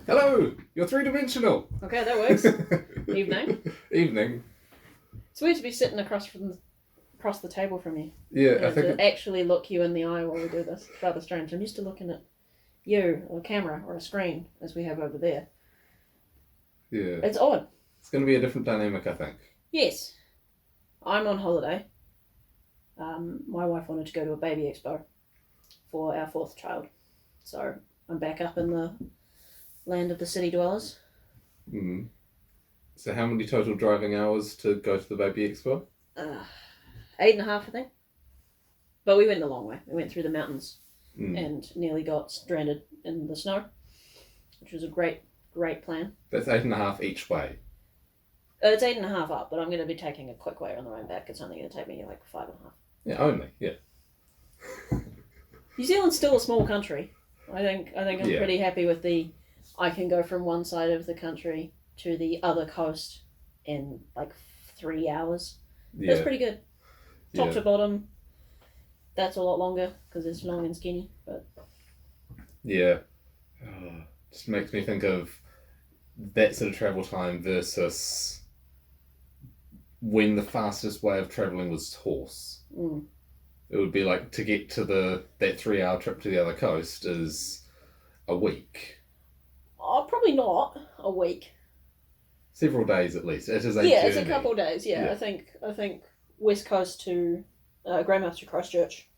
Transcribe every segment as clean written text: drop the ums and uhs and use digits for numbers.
Hello, you're three-dimensional. Okay, that works. Evening. Evening. It's weird to be sitting across the table from you. Yeah, I think to actually look you in the eye while we do this. It's rather strange. I'm used to looking at you or a camera or a screen as we have over there. Yeah. It's odd. It's going to be a different dynamic, I think. Yes. I'm on holiday. My wife wanted to go to a baby expo for our fourth child. So I'm back up in the land of the city dwellers. Mm. So how many total driving hours to go to the baby expo? 8.5, I think. But we went the long way. We went through the mountains and nearly got stranded in the snow, which was a great plan. That's 8.5 each way. It's 8.5 up, but I'm going to be taking a quick way on the way back. It's only going to take me like 5.5. Yeah, only. Yeah. New Zealand's still a small country. I think I'm pretty happy with I can go from one side of the country to the other coast in like 3 hours. Yeah. That's pretty good. Top to bottom. That's a lot longer because it's long and skinny. But yeah, just makes me think of that sort of travel time versus when the fastest way of travelling was horse. It would be like to get to that 3-hour trip to the other coast is a week. Oh, probably not a week. Several days at least. It is a journey. It's a couple of days. Yeah, I think West Coast to Greymouth to Christchurch.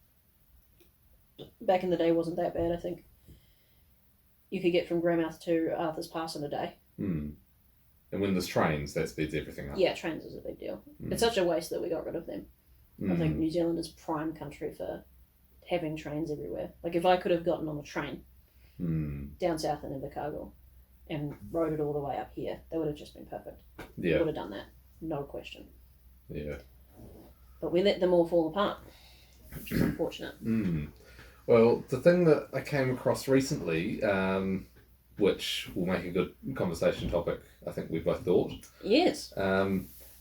Back in the day, wasn't that bad. I think you could get from Greymouth to Arthur's Pass in a day. And when there's trains, that speeds everything up. Yeah, trains is a big deal. It's such a waste that we got rid of them. I think New Zealand is prime country for having trains everywhere. Like if I could have gotten on a train down south in Invercargill and rode it all the way up here, that would have just been perfect. Yeah. We would have done that, no question. Yeah. But we let them all fall apart, which is unfortunate. Well, the thing that I came across recently, which will make a good conversation topic, I think we both thought. Yes.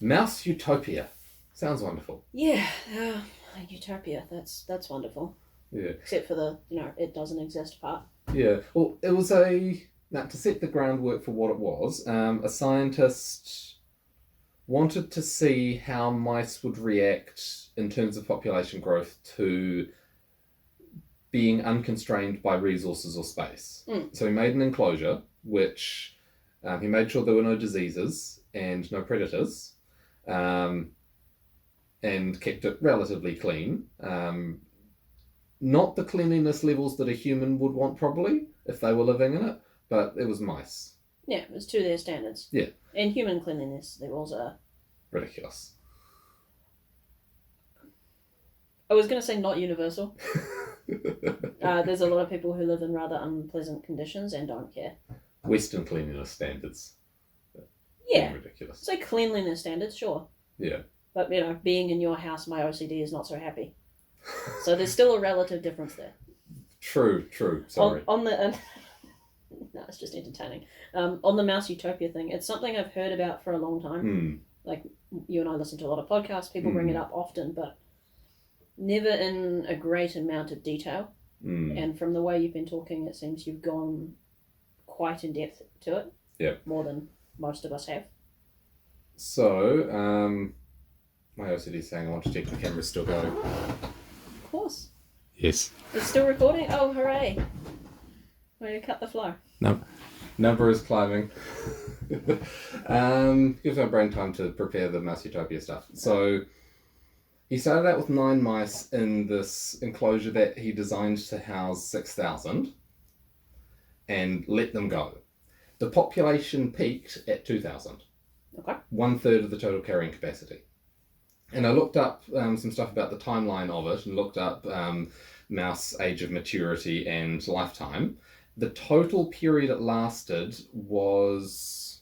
Mouse Utopia. Sounds wonderful. Yeah, Utopia. That's wonderful. Yeah. Except for the it doesn't exist part. Yeah. Well, it was to set the groundwork for what it was. A scientist wanted to see how mice would react in terms of population growth to being unconstrained by resources or space. So he made an enclosure, which he made sure there were no diseases and no predators. And kept it relatively clean. Not the cleanliness levels that a human would want, probably, if they were living in it, but it was mice. Yeah, it was to their standards. Yeah. And human cleanliness levels are... ridiculous. I was going to say not universal. There's a lot of people who live in rather unpleasant conditions and don't care. Western cleanliness standards. Yeah. Ridiculous. So cleanliness standards, sure. Yeah. But, being in your house, my OCD is not so happy. So there's still a relative difference there. True. Sorry. No, it's just entertaining. On the Mouse Utopia thing, it's something I've heard about for a long time. Like, you and I listen to a lot of podcasts, people bring it up often, but never in a great amount of detail. And from the way you've been talking, it seems you've gone quite in depth to it. Yeah. More than most of us have. So, my OCD is saying I want to check the camera's still going. Of course. Yes. It's still recording? Oh, hooray. Way to cut the flow. No. Number is climbing. Gives my brain time to prepare the Mouse Utopia stuff. So, he started out with 9 mice in this enclosure that he designed to house 6,000 and let them go. The population peaked at 2,000. Okay. 1/3 of the total carrying capacity. And I looked up some stuff about the timeline of it and looked up mouse age of maturity and lifetime. The total period it lasted was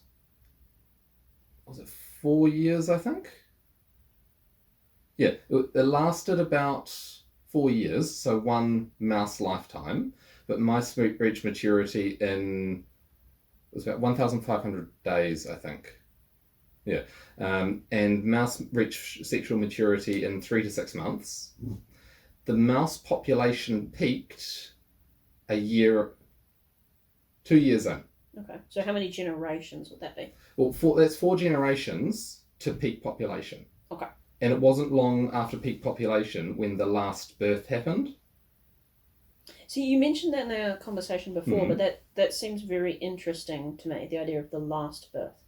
it 4 years, I think? Yeah, it lasted about 4 years, so one mouse lifetime. But mice reached maturity it was about 1,500 days, I think. Yeah. And mouse reach sexual maturity in 3 to 6 months. The mouse population peaked 2 years in. Okay. So how many generations would that be? Well, that's 4 generations to peak population. Okay. And it wasn't long after peak population when the last birth happened. So you mentioned that in our conversation before, but that seems very interesting to me, the idea of the last birth.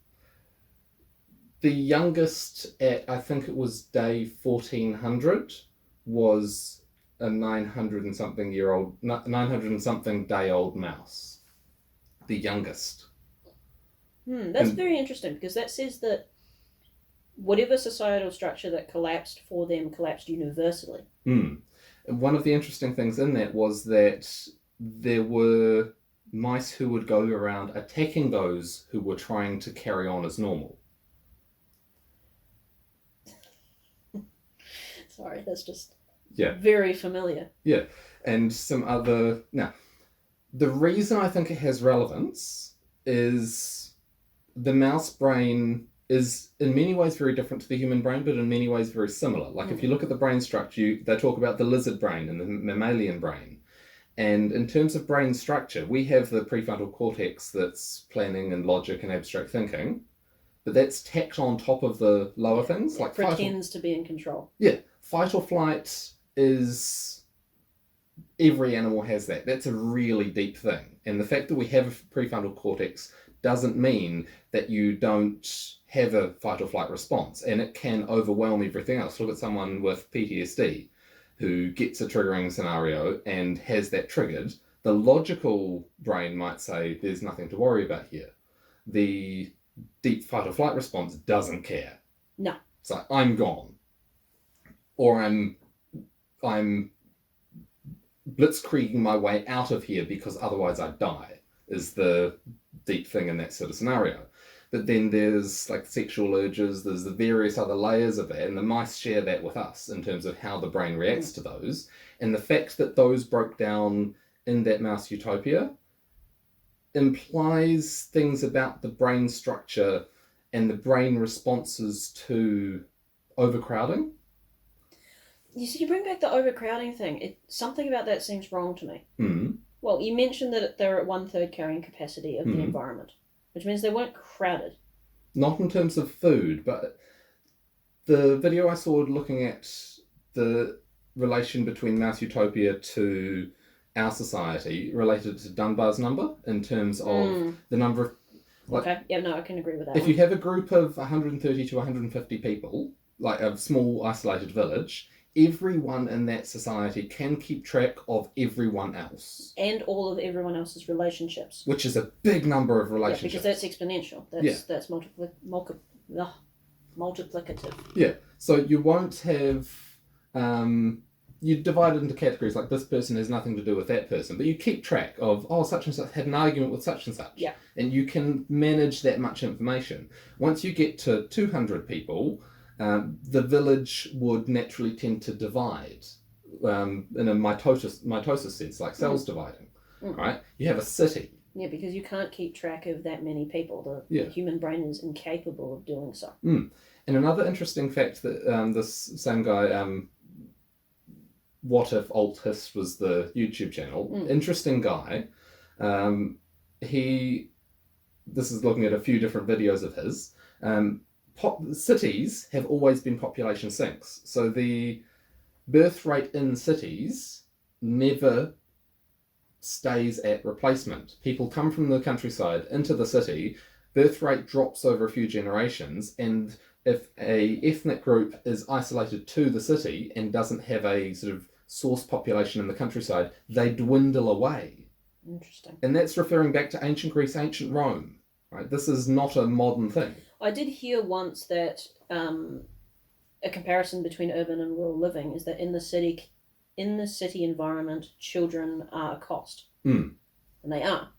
The youngest at, I think it was day 1400, was a 900 and something day old mouse. The youngest. That's very interesting, because that says that whatever societal structure that collapsed for them collapsed universally. One of the interesting things in that was that there were mice who would go around attacking those who were trying to carry on as normal. Sorry, that's just Yeah. very familiar. Yeah, and some other... Now, the reason I think it has relevance is the mouse brain is in many ways very different to the human brain, but in many ways very similar. Like if you look at the brain structure, they talk about the lizard brain and the mammalian brain. And in terms of brain structure, we have the prefrontal cortex that's planning and logic and abstract thinking, but that's tacked on top of the lower things. Like pretends to be in control. Yeah, fight or flight is... Every animal has that. That's a really deep thing. And the fact that we have a prefrontal cortex doesn't mean that you don't have a fight or flight response, and it can overwhelm everything else. Look at someone with PTSD who gets a triggering scenario and has that triggered. The logical brain might say there's nothing to worry about here. The deep fight or flight response doesn't care. No. It's like, I'm gone. Or I'm blitzkrieging my way out of here because otherwise I die, is the deep thing in that sort of scenario. But then there's like sexual urges, there's the various other layers of that, and the mice share that with us in terms of how the brain reacts to those. And the fact that those broke down in that mouse utopia implies things about the brain structure and the brain responses to overcrowding. You see, you bring back the overcrowding thing. Something about that seems wrong to me. Well, you mentioned that they're at 1/3 carrying capacity of the environment, which means they weren't crowded. Not in terms of food, but the video I saw looking at the relation between mouse utopia to our society related to Dunbar's number in terms of the number of... Okay, yeah, no, I can agree with that. If you have a group of 130 to 150 people, like a small isolated village, everyone in that society can keep track of everyone else. And all of everyone else's relationships. Which is a big number of relationships. Yeah, because that's exponential. That's multiplicative. Yeah, so you won't have... you divide it into categories, like this person has nothing to do with that person, but you keep track of, such and such had an argument with such and such. Yeah. And you can manage that much information. Once you get to 200 people... the village would naturally tend to divide in a mitosis sense, like cells dividing. Right? You have a city. Yeah, because you can't keep track of that many people. The human brain is incapable of doing so. And another interesting fact that this same guy, What If Alt His was the YouTube channel. Interesting guy. This is looking at a few different videos of his. Cities have always been population sinks. So the birth rate in cities never stays at replacement. People come from the countryside into the city, birth rate drops over a few generations, and if a ethnic group is isolated to the city and doesn't have a sort of source population in the countryside, they dwindle away. Interesting. And that's referring back to ancient Greece, ancient Rome. Right? This is not a modern thing. I did hear once that a comparison between urban and rural living is that in the city environment, children are a cost. And they are.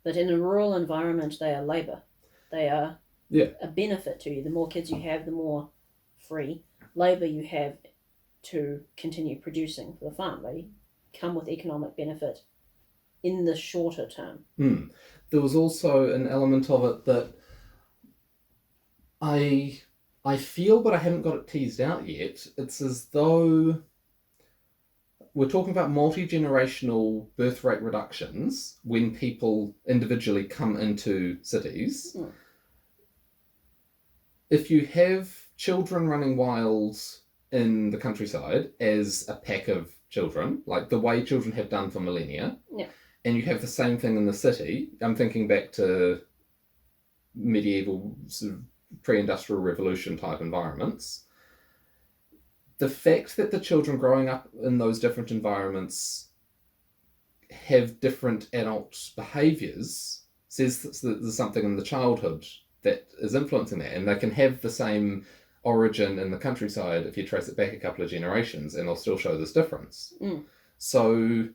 But in a rural environment, they are labour. They are a benefit to you. The more kids you have, the more free labour you have to continue producing for the farm. They come with economic benefit in the shorter term. There was also an element of it that I feel, but I haven't got it teased out yet. It's as though we're talking about multi-generational birth rate reductions when people individually come into cities. If you have children running wild in the countryside as a pack of children, like the way children have done for millennia, and you have the same thing in the city, I'm thinking back to medieval sort of pre-industrial revolution type environments, the fact that the children growing up in those different environments have different adult behaviours says that there's something in the childhood that is influencing that, and they can have the same origin in the countryside if you trace it back a couple of generations, and they'll still show this difference. So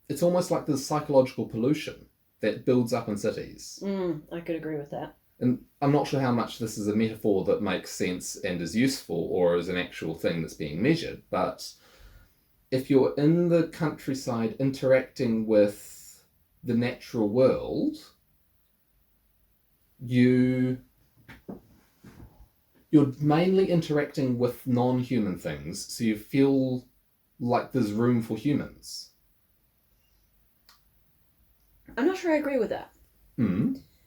it's almost like there's psychological pollution that builds up in cities. I could agree with that. And I'm not sure how much this is a metaphor that makes sense and is useful or is an actual thing that's being measured, but if you're in the countryside interacting with the natural world, you're mainly interacting with non-human things, so you feel like there's room for humans. I'm not sure I agree with that.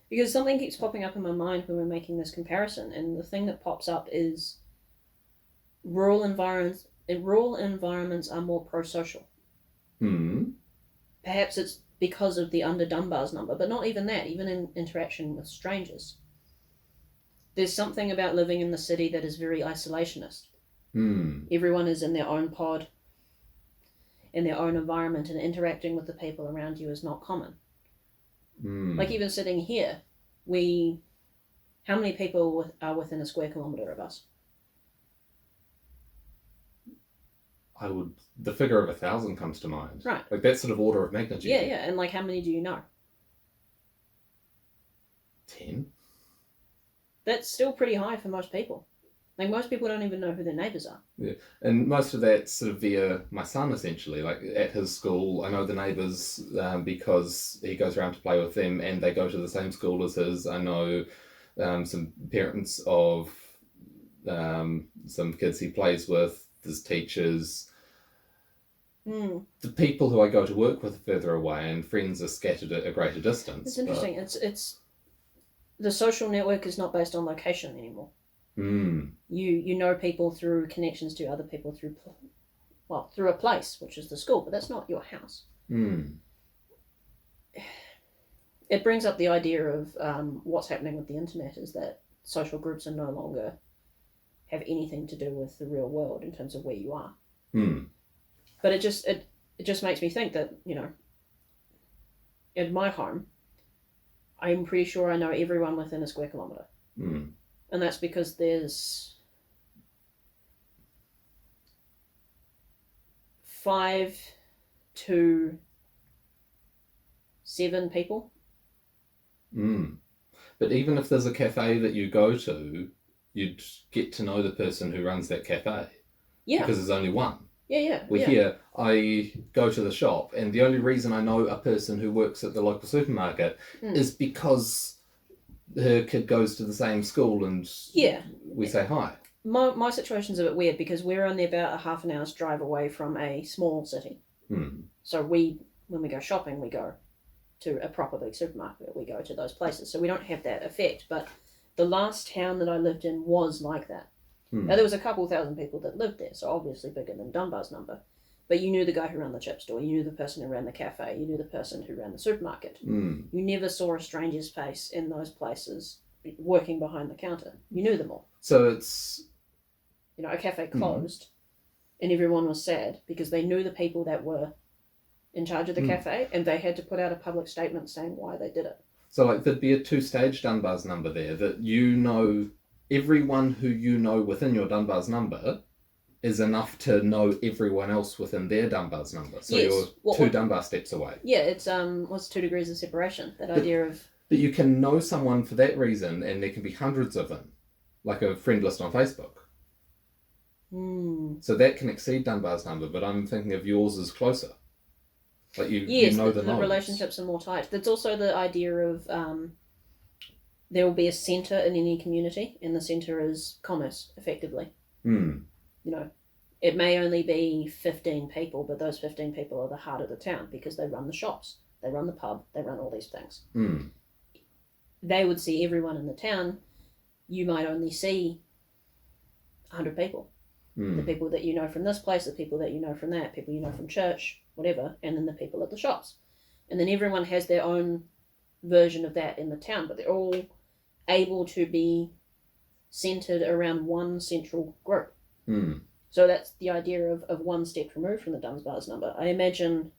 Because something keeps popping up in my mind when we're making this comparison, and the thing that pops up is rural environments are more pro-social. Perhaps it's because of the under Dunbar's number, but not even that, even in interaction with strangers. There's something about living in the city that is very isolationist. Everyone is in their own pod, in their own environment, and interacting with the people around you is not common. Like even sitting here, how many people are within a square kilometre of us? The figure of 1,000 comes to mind. Right. Like that sort of order of magnitude. Yeah, and like how many do you know? 10. That's still pretty high for most people. Like most people don't even know who their neighbours are. Yeah, and most of that's sort of via my son, essentially. Like at his school, I know the neighbours because he goes around to play with them, and they go to the same school as his. I know some parents of some kids he plays with, his teachers. The people who I go to work with are further away, and friends are scattered at a greater distance. It's interesting. It's the social network is not based on location anymore. You know people through connections to other people through a place, which is the school, but that's not your house. It brings up the idea of what's happening with the internet is that social groups are no longer have anything to do with the real world in terms of where you are. But it just makes me think that, in my home, I'm pretty sure I know everyone within a square kilometre. And that's because there's 5 to 7 people. But even if there's a cafe that you go to, you'd get to know the person who runs that cafe. Yeah. Because there's only one. Yeah. Here, I go to the shop, and the only reason I know a person who works at the local supermarket is because her kid goes to the same school, and we say hi. My situation's a bit weird because we're only about a half an hour's drive away from a small city. So when we go shopping, we go to a proper big supermarket. We go to those places. So we don't have that effect. But the last town that I lived in was like that. Now, there was a couple thousand people that lived there, so obviously bigger than Dunbar's number. But you knew the guy who ran the chip store, you knew the person who ran the cafe, you knew the person who ran the supermarket. You never saw a stranger's face in those places working behind the counter. You knew them all. So it's... a cafe closed and everyone was sad because they knew the people that were in charge of the cafe, and they had to put out a public statement saying why they did it. So like there'd be a 2-stage Dunbar's number there, that everyone who you know within your Dunbar's number is enough to know everyone else within their Dunbar's number. So you're 2 Dunbar steps away. Yeah, it's what's 2 degrees of separation? Idea of... But you can know someone for that reason, and there can be hundreds of them, like a friend list on Facebook. So that can exceed Dunbar's number, but I'm thinking of yours as closer. Like you know the relationships are more tight. There's also the idea of there will be a centre in any community, and the centre is commerce, effectively. It may only be 15 people, but those 15 people are the heart of the town because they run the shops, they run the pub, they run all these things. They would see everyone in the town. You might only see 100 people. The people that you know from this place, the people that you know from that, people you know from church, whatever, and then the people at the shops. And then everyone has their own version of that in the town, but they're all able to be centered around one central group. So that's the idea of one step removed from the Dunbar's number. I imagine,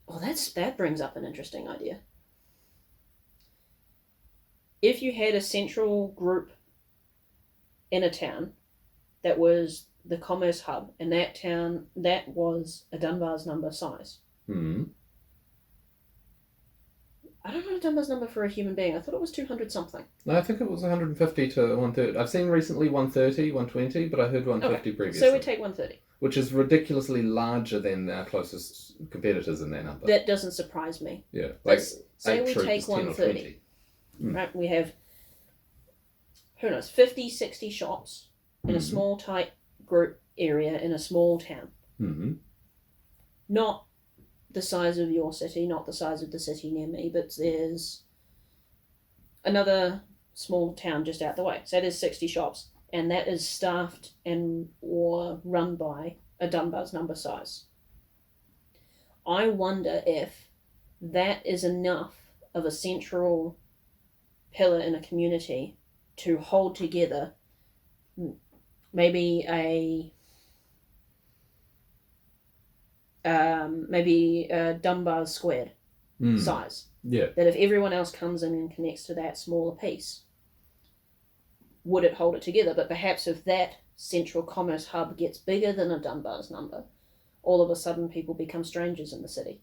that brings up an interesting idea. If you had a central group in a town that was the commerce hub, and that town, that was a Dunbar's number size. I don't know a Dunbar's number for a human being. I thought it was 200 something. No, I think it was 150 to 130. I've seen recently 130, 120, but I heard 150 previously. So we take 130. Which is ridiculously larger than our closest competitors in that number. That doesn't surprise me. Yeah. Like, say we take 130. Right? We have, who knows, 50, 60 shops in a small, tight group area in a small town. Not the size of your city, not the size of the city near me, but there's another small town just out the way. So there's 60 shops, and that is staffed and or run by a Dunbar's number size. I wonder if that is enough of a central pillar in a community to hold together maybe a Dunbar's squared size. Yeah. That if everyone else comes in and connects to that smaller piece, would it hold it together? But perhaps if that central commerce hub gets bigger than a Dunbar's number, all of a sudden people become strangers in the city.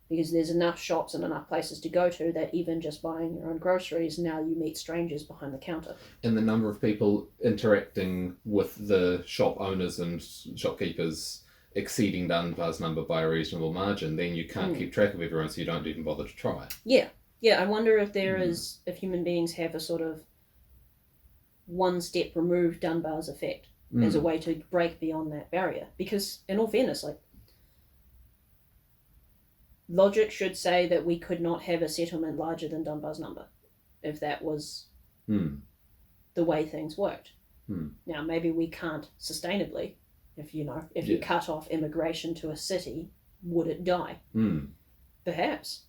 Because there's enough shops and enough places to go to that even just buying your own groceries, now you meet strangers behind the counter. And the number of people interacting with the shop owners and shopkeepers exceeding Dunbar's number by a reasonable margin, then you can't keep track of everyone, so you don't even bother to try. Yeah. I wonder if there is, if human beings have a sort of one step removed Dunbar's effect as a way to break beyond that barrier. Because in all fairness, like, logic should say that we could not have a settlement larger than Dunbar's number if that was the way things worked. Now, maybe we can't sustainably. If you cut off immigration to a city, would it die? Perhaps.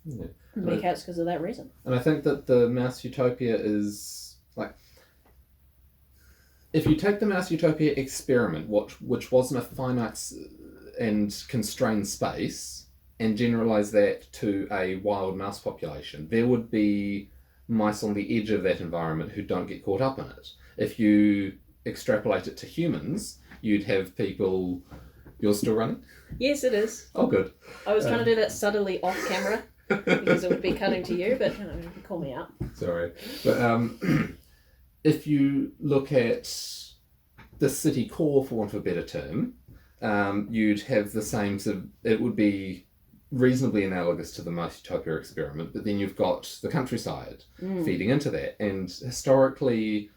Yeah. Perhaps because of that reason. And I think that the Mouse Utopia is, like, if you take the Mouse Utopia experiment, which wasn't a finite and constrained space, and generalise that to a wild mouse population, there would be mice on the edge of that environment who don't get caught up in it. If you extrapolate it to humans, you'd have people... You're still running? Yes, it is. Oh, good. I was trying to do that subtly off camera because it would be cutting to you, but you can call me out. Sorry. But if you look at the city core, for want of a better term, you'd have the same sort of... It would be reasonably analogous to the Mouse Utopia experiment, but then you've got the countryside feeding into that. And historically,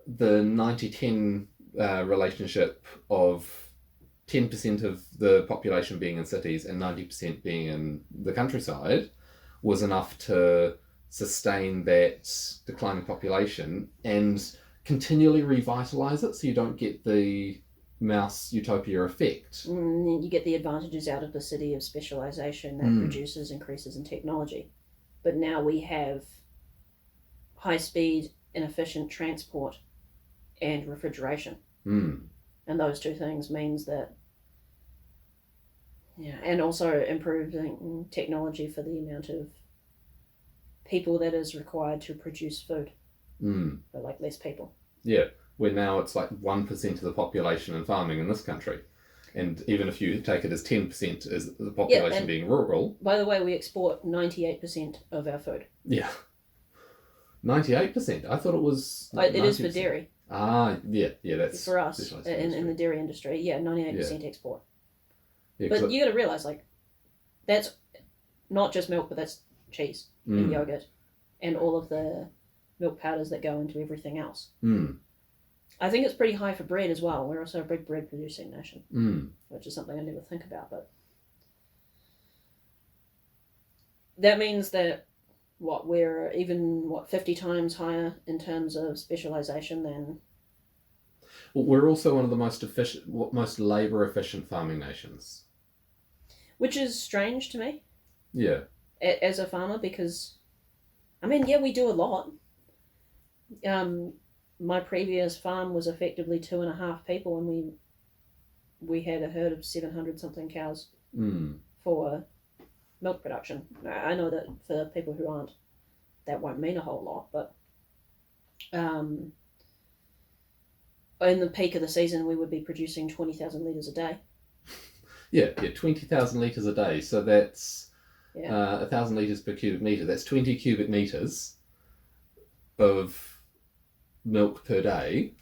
the 90-10 relationship of 10% of the population being in cities and 90% being in the countryside was enough to sustain that declining population and continually revitalise it so you don't get the Mouse Utopia effect. You get the advantages out of the city of specialisation that produces increases in technology. But now we have high speed and efficient transport and refrigeration. And those two things means that, and also improving technology for the amount of people that is required to produce food. But like less people. Yeah, where now it's like 1% of the population in farming in this country. And even if you take it as 10% as the population being rural... By the way, we export 98% of our food. Yeah. 98%? I thought it was... It is for dairy. That's... For us, in the dairy industry, 98% export. Yeah, but you got to realise, like, that's not just milk, but that's cheese and yogurt and all of the milk powders that go into everything else. I think it's pretty high for bread as well. We're also a big bread producing nation, Mm. which is something I never think about. But that means that we're even 50 times higher in terms of specialization than. Well, we're also one of the most efficient, most labor efficient farming nations. Which is strange to me. Yeah. As a farmer, because, I mean, yeah, we do a lot. My previous farm was effectively 2.5 people, and we had a herd of 700 something cows for milk production. I know that for people who aren't, that won't mean a whole lot, but in the peak of the season, we would be producing 20,000 litres a day. Yeah, 20,000 litres a day. So that's 1,000 litres per cubic metre. That's 20 cubic metres of milk per day.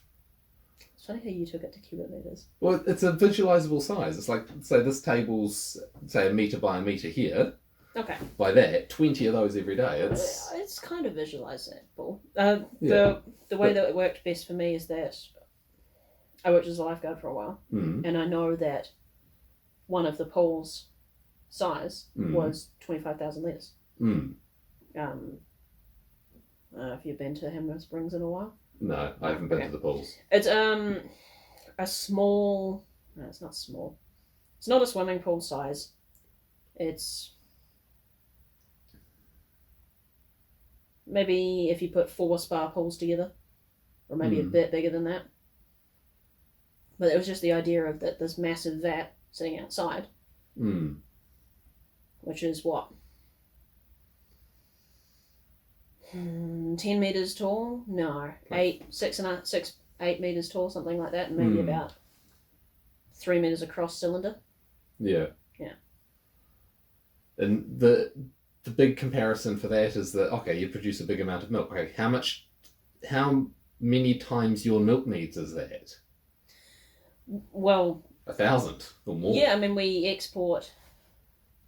It's funny how you took it to cubic metres. Well, it's a visualisable size. It's like, say, this table's, say, a metre by a metre here. Okay. By that, 20 of those every day. It's kind of visualisable. The way that it worked best for me is that I worked as a lifeguard for a while, and I know that one of the pools' size was 25,000 litres. Have you been to Hammer Springs in a while? No, I haven't been to the pools. It's a small. No, it's not small. It's not a swimming pool size. It's maybe if you put 4 spa pools together, or maybe a bit bigger than that. But it was just the idea of that this massive vat sitting outside, which is what? 10 meters tall? No, 8 meters tall, something like that, and maybe about 3 meters across cylinder. Yeah. Yeah. And the big comparison for that is that, okay, you produce a big amount of milk. Okay, how many times your milk needs is that? Well, 1,000 or more. Yeah, I mean, we export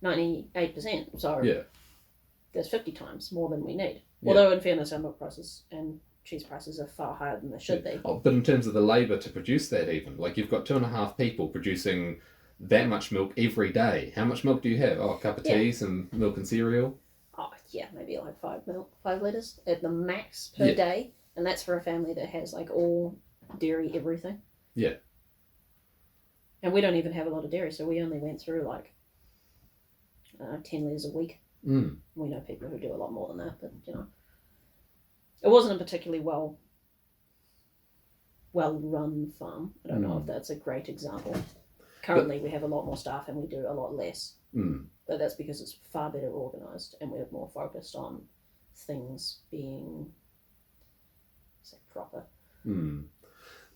98%, so there's 50 times more than we need. Although, in fairness, our milk prices and cheese prices are far higher than they should be. Oh, but in terms of the labour to produce that, even, like you've got 2.5 people producing that much milk every day. How much milk do you have? Oh, a cup of tea, some milk and cereal? Oh, yeah, maybe like 5 litres at the max per day. And that's for a family that has like all dairy, everything. Yeah. And we don't even have a lot of dairy, so we only went through like 10 litres a week. We know people who do a lot more than that, but you know, it wasn't a particularly well run farm. I don't know if that's a great example. Currently, we have a lot more staff and we do a lot less, but that's because it's far better organised and we're more focused on things being proper.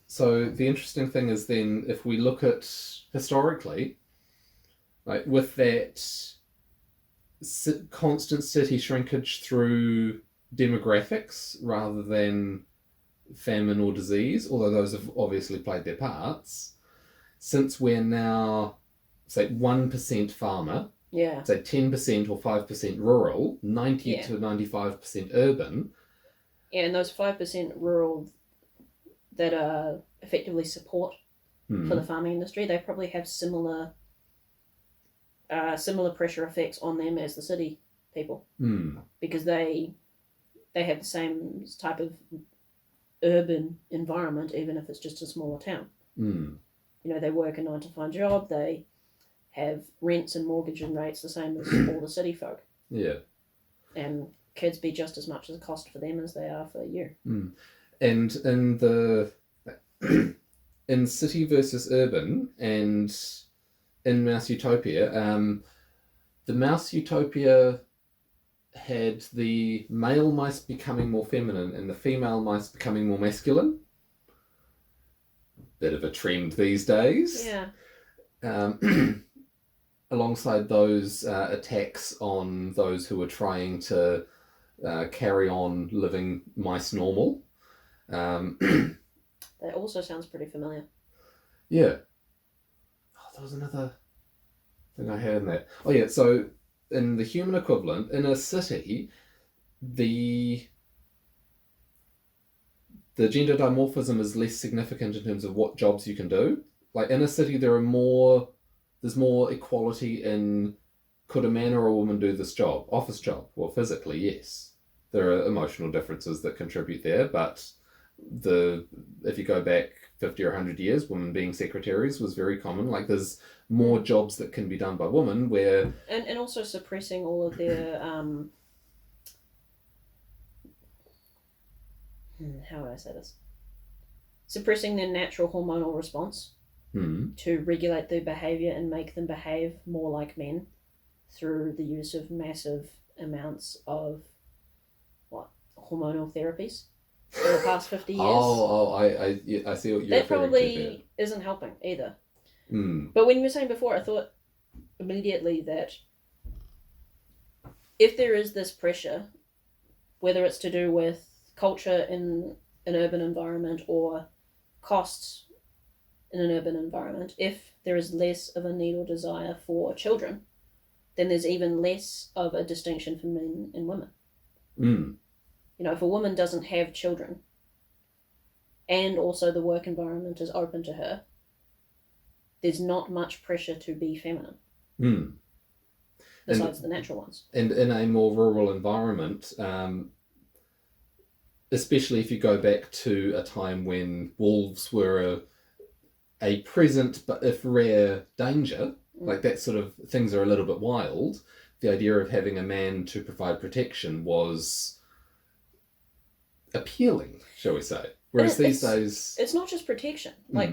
So the interesting thing is then, if we look at historically, like with that constant city shrinkage through demographics rather than famine or disease, although those have obviously played their parts, since we're now, say, 1% farmer, say 10% or 5% rural, 90 to 95% urban. Yeah, and those 5% rural that are effectively support for the farming industry, they probably have similar pressure effects on them as the city people, because they have the same type of urban environment, even if it's just a smaller town. You know, they work a 9-to-5 job, they have rents and mortgage and rates the same as all the city folk. Yeah. And kids be just as much as a cost for them as they are for you. And in the in city versus urban and in Mouse Utopia, the Mouse Utopia had the male mice becoming more feminine and the female mice becoming more masculine. Bit of a trend these days. Yeah. Alongside those attacks on those who are trying to carry on living mice normal. That also sounds pretty familiar. Yeah. Oh, there was another thing I had in that. Oh yeah, so in the human equivalent, in a city, the the gender dimorphism is less significant in terms of what jobs you can do. Like in a city, there's more equality in could a man or a woman do this job, office job? Well, physically, yes. There are emotional differences that contribute there, but if you go back 50 or 100 years, women being secretaries was very common. Like there's more jobs that can be done by women where... And also suppressing all of their... how would I say this? Suppressing their natural hormonal response to regulate their behaviour and make them behave more like men through the use of massive amounts of hormonal therapies for the past 50 years. I see what you're referring to. That probably isn't helping either. But when you were saying before, I thought immediately that if there is this pressure, whether it's to do with culture in an urban environment or costs in an urban environment, if there is less of a need or desire for children, then there's even less of a distinction for men and women. You know, if a woman doesn't have children and also the work environment is open to her, there's not much pressure to be feminine. Besides the natural ones. And in a more rural environment, especially if you go back to a time when wolves were a present but if rare danger, like that sort of things are a little bit wild, the idea of having a man to provide protection was appealing, shall we say. Whereas these days... It's not just protection. Like,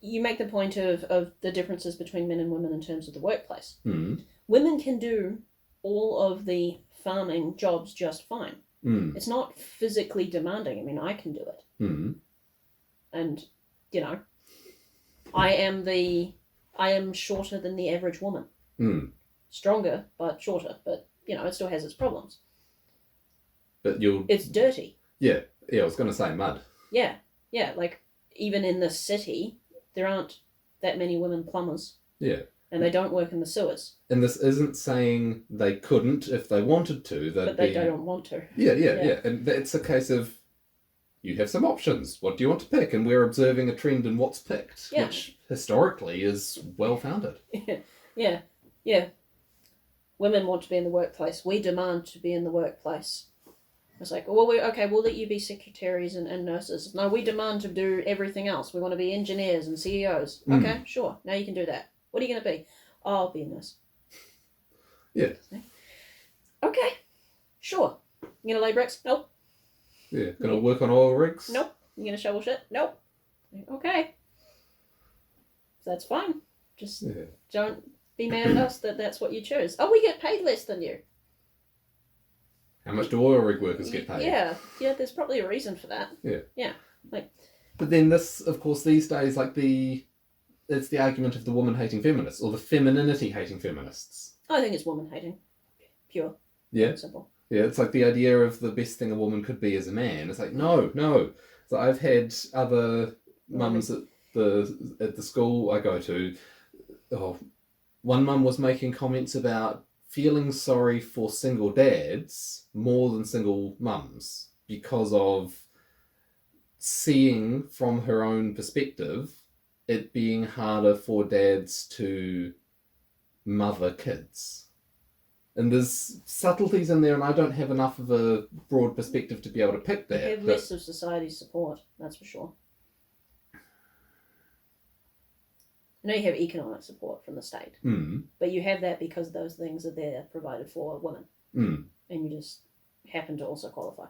you make the point of the differences between men and women in terms of the workplace. Women can do all of the farming jobs just fine. It's not physically demanding. I mean, I can do it. And, you know, I am shorter than the average woman. Stronger, but shorter. But, you know, it still has its problems. But it's dirty. Yeah, I was going to say mud. Yeah, like, even in the city, there aren't that many women plumbers. Yeah. And they don't work in the sewers. And this isn't saying they couldn't if they wanted to. But they don't want to. Yeah. And it's a case of, you have some options. What do you want to pick? And we're observing a trend in what's picked, which historically is well-founded. Yeah. Women want to be in the workplace. We demand to be in the workplace. It's like, well, we'll let you be secretaries and nurses. No, we demand to do everything else. We want to be engineers and CEOs. Okay, sure. Now you can do that. What are you going to be? Oh, I'll be a nurse. Yeah. Okay, sure. You going to lay bricks? Nope. Yeah. Going to work on oil rigs? Nope. You going to shovel shit? Nope. Okay. That's fine. Just don't be mad at us that that's what you chose. Oh, we get paid less than you. How much do oil rig workers get paid? Yeah, there's probably a reason for that. Yeah. But then this, of course, these days, it's the argument of the woman-hating feminists, or the femininity-hating feminists. I think it's woman-hating. Pure. Yeah? Simple. Yeah, it's like the idea of the best thing a woman could be as a man. It's like, no. So I've had other mums at the school I go to, one mum was making comments about feeling sorry for single dads more than single mums because of seeing from her own perspective it being harder for dads to mother kids. And there's subtleties in there, and I don't have enough of a broad perspective to be able to pick that. You have less of society's support, that's for sure. I know you have economic support from the state, but you have that because those things are there provided for women. And you just happen to also qualify.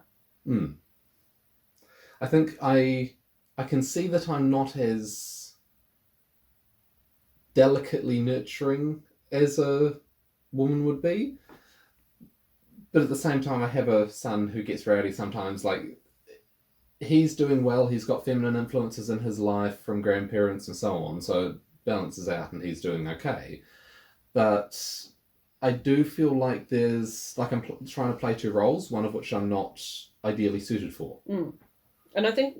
I think I can see that I'm not as delicately nurturing as a woman would be, but at the same time I have a son who gets rowdy sometimes. Like, he's doing well, he's got feminine influences in his life from grandparents and so on, so it balances out and he's doing okay. But I do feel like there's, like, I'm trying to play two roles, one of which I'm not ideally suited for. And I think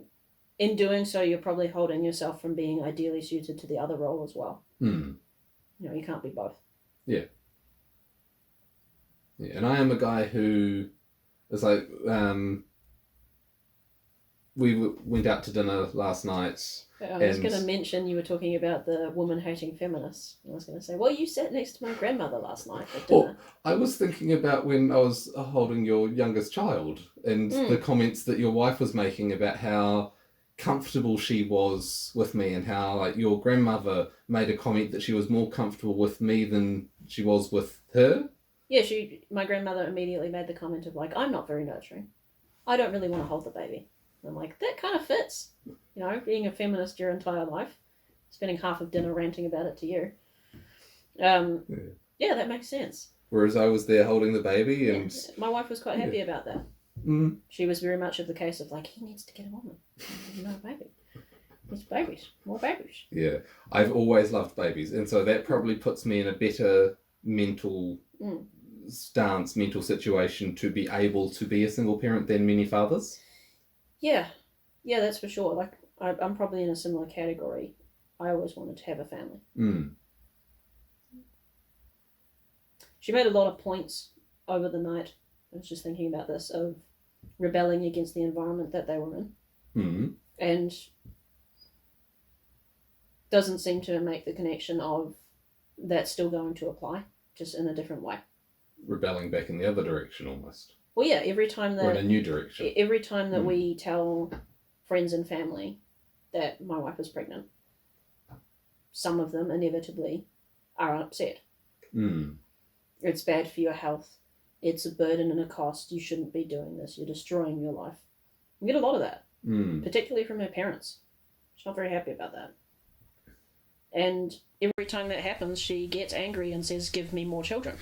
in doing so, you're probably holding yourself from being ideally suited to the other role as well. You know, you can't be both. Yeah, and I am a guy who is like, went out to dinner last night. I was going to mention you were talking about the woman-hating feminists. I was going to say, well, you sat next to my grandmother last night at dinner. Well, I was thinking about when I was holding your youngest child and the comments that your wife was making about how comfortable she was with me, and how like your grandmother made a comment that she was more comfortable with me than she was with her. Yeah, my grandmother immediately made the comment of like, I'm not very nurturing. I don't really want to hold the baby. I'm like, that kind of fits. You know, being a feminist your entire life, spending half of dinner ranting about it to you. Yeah, that makes sense. Whereas I was there holding the baby, and my wife was quite happy about that. Mm. She was very much of the case of like, he needs to get a woman. No baby. It's babies. More babies. Yeah. I've always loved babies, and so that probably puts me in a better mental stance, mental situation to be able to be a single parent than many fathers. Yeah, that's for sure. Like, I'm probably in a similar category. I always wanted to have a family. She made a lot of points over the night. I was just thinking about this, of rebelling against the environment that they were in. And doesn't seem to make the connection of that's still going to apply, just in a different way. Rebelling back in the other direction almost. Well, yeah, every time that... Or in a new direction. Every time that we tell friends and family that my wife is pregnant, some of them inevitably are upset. It's bad for your health. It's a burden and a cost. You shouldn't be doing this. You're destroying your life. You get a lot of that, particularly from her parents. She's not very happy about that. And every time that happens, she gets angry and says, give me more children.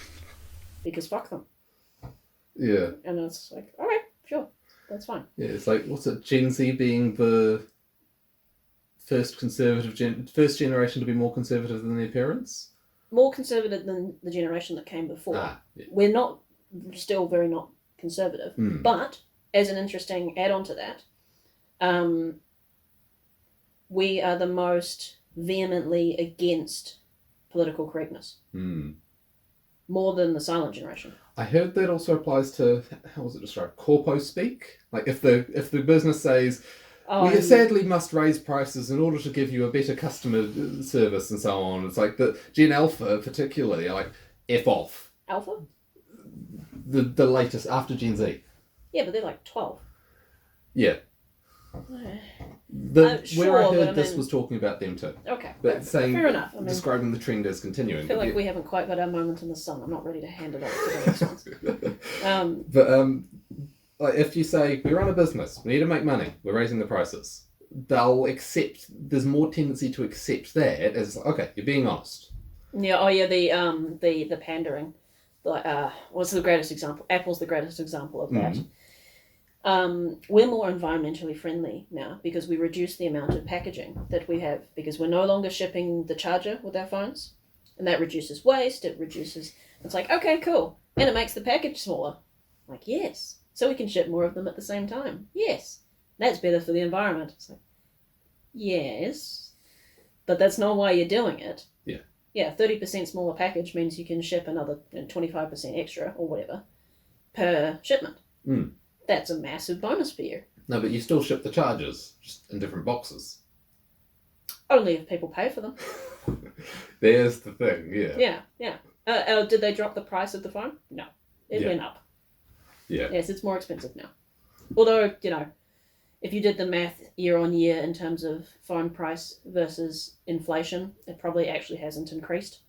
Because fuck them. Yeah. And it's like, all right, sure, that's fine. Yeah, it's like, what's it, Gen Z being the first generation to be more conservative than their parents? More conservative than the generation that came before. Yeah. We're still very not conservative. But, as an interesting add-on to that, we are the most vehemently against political correctness. More than the silent generation. I heard that also applies to, how was it described? Corpo speak? Like if the business says, we sadly must raise prices in order to give you a better customer service and so on. It's like the Gen Alpha particularly are like, F off. Alpha? The latest, after Gen Z. Yeah, but they're like 12. Yeah. Sure, where I heard this was talking about them too. Okay. But saying, fair enough. Describing the trend as continuing. I feel like we haven't quite got our moment in the sun. I'm not ready to hand it off to the next ones. Like if you say, we run a business, we need to make money, we're raising the prices, they'll accept, there's more tendency to accept that as, okay, you're being honest. Yeah, the pandering. What's the greatest example? Apple's the greatest example of that. We're more environmentally friendly now because we reduce the amount of packaging that we have, because we're no longer shipping the charger with our phones, and that reduces waste. It's like, okay, cool, and it makes the package smaller. Like, yes, so we can ship more of them at the same time. Yes, that's better for the environment. It's like, yes, but that's not why you're doing it. Yeah, 30% smaller package means you can ship another 25% extra or whatever per shipment. That's a massive bonus for you. No, but you still ship the chargers, just in different boxes. Only if people pay for them. There's the thing, yeah. Yeah. Did they drop the price of the phone? No. It went up. Yeah. Yes, it's more expensive now. Although, if you did the math year on year in terms of phone price versus inflation, it probably actually hasn't increased.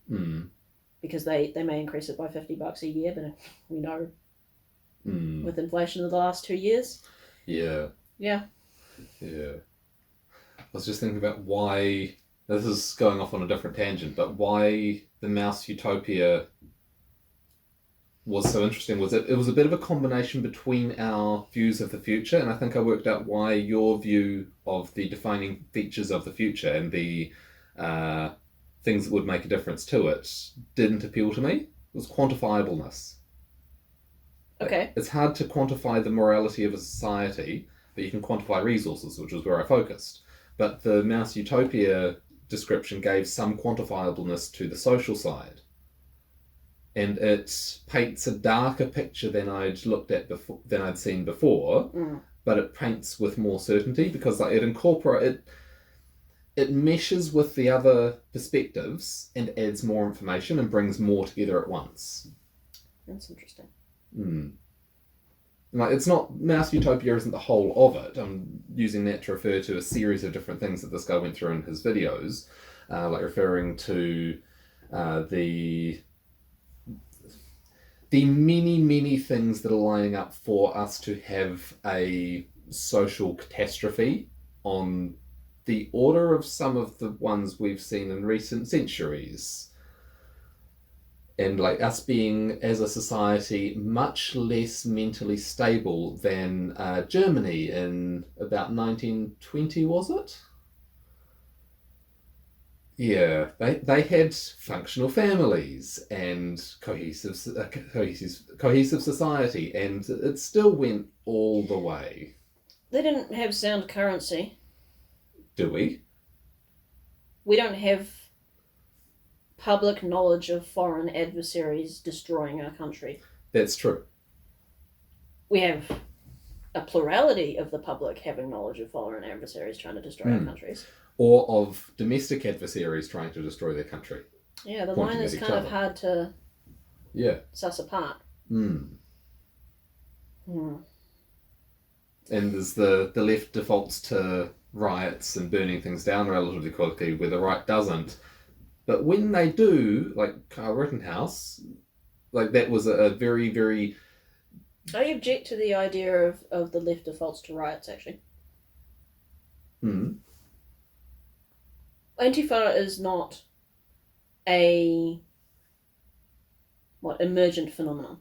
Because they may increase it by $50 a year, but we know with inflation of the last 2 years. Yeah. Yeah. I was just thinking about why, this is going off on a different tangent, but why the mouse utopia was so interesting was it was a bit of a combination between our views of the future, and I think I worked out why your view of the defining features of the future and the things that would make a difference to it didn't appeal to me. It was quantifiableness. Okay. It's hard to quantify the morality of a society, but you can quantify resources, which was where I focused. But the Mouse Utopia description gave some quantifiableness to the social side. And it paints a darker picture than I'd looked at before, than I'd seen before, but it paints with more certainty because like it meshes with the other perspectives and adds more information and brings more together at once. That's interesting. Like, it's not, Mouse Utopia isn't the whole of it. I'm using that to refer to a series of different things that this guy went through in his videos, like referring to the many, many things that are lining up for us to have a social catastrophe on the order of some of the ones we've seen in recent centuries. And like us being, as a society, much less mentally stable than Germany in about 1920, was it? Yeah, they had functional families and cohesive society, and it still went all the way. They didn't have sound currency. Do we? We don't have public knowledge of foreign adversaries destroying our country. That's true. We have a plurality of the public having knowledge of foreign adversaries trying to destroy our countries. Or of domestic adversaries trying to destroy their country. Yeah, the line is kind of hard to suss apart. And there's the left defaults to riots and burning things down relatively quickly, where the right doesn't. But when they do, like Kyle Rittenhouse, like that was a very, very... I object to the idea of the left defaults to riots, actually. Antifa is not a emergent phenomenon.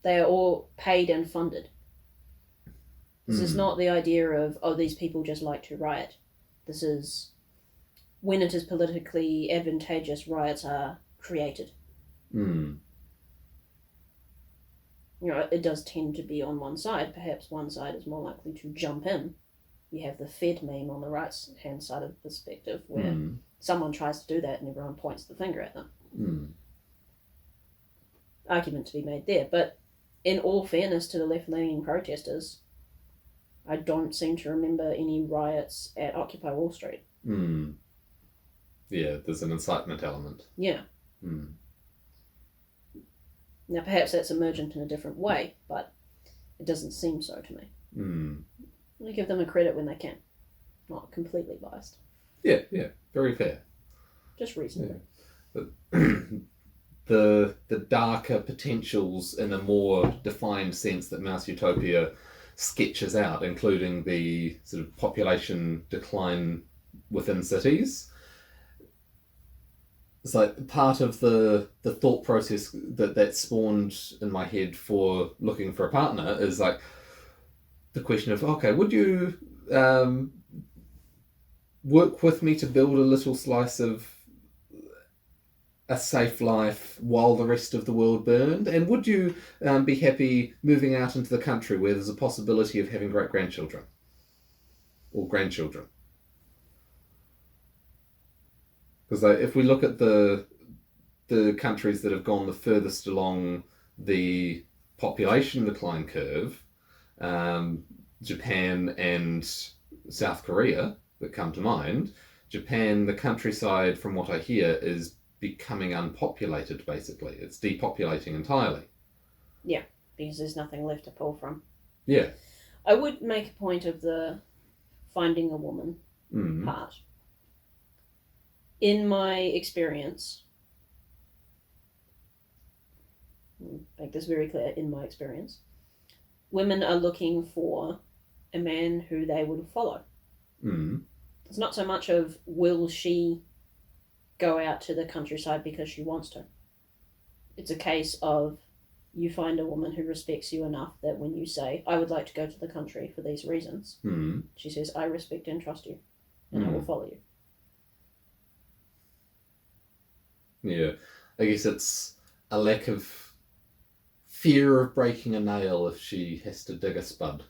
They are all paid and funded. This is not the idea of, these people just like to riot. This is, when it is politically advantageous, riots are created. It does tend to be on one side. Perhaps one side is more likely to jump in. You have the Fed meme on the right-hand side of the perspective where someone tries to do that and everyone points the finger at them. Argument to be made there. But in all fairness to the left-leaning protesters, I don't seem to remember any riots at Occupy Wall Street. Yeah, there's an incitement element. Yeah. Now, perhaps that's emergent in a different way, but it doesn't seem so to me. I give them a credit when they can. Not completely biased. Yeah, very fair. Just reasonable. Yeah. The darker potentials in a more defined sense that Mouse Utopia sketches out, including the sort of population decline within cities. It's like part of the thought process that spawned in my head for looking for a partner is like the question of, okay, would you work with me to build a little slice of a safe life while the rest of the world burned? And would you be happy moving out into the country where there's a possibility of having great-grandchildren or grandchildren? Because if we look at the countries that have gone the furthest along the population decline curve, Japan and South Korea that come to mind. Japan, the countryside, from what I hear, is becoming unpopulated, basically. It's depopulating entirely. Yeah, because there's nothing left to pull from. Yeah. I would make a point of the finding a woman part. In my experience, make this very clear, in my experience, women are looking for a man who they would follow. It's not so much of, will she go out to the countryside because she wants to. It's a case of, you find a woman who respects you enough that when you say, I would like to go to the country for these reasons, she says, I respect and trust you, and I will follow you. Yeah, I guess it's a lack of fear of breaking a nail if she has to dig a spud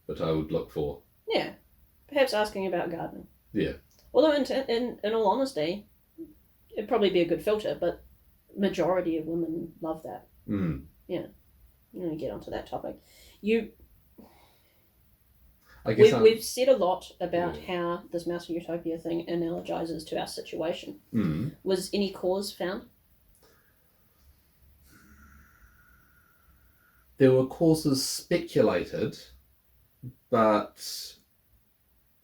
that I would look for. Yeah, perhaps asking about gardening. Yeah. Although in all honesty, it'd probably be a good filter, but majority of women love that. Yeah, I'm going to get onto that topic. You I guess we've said a lot about how this Mouse Utopia thing analogizes to our situation. Was any cause found? There were causes speculated, but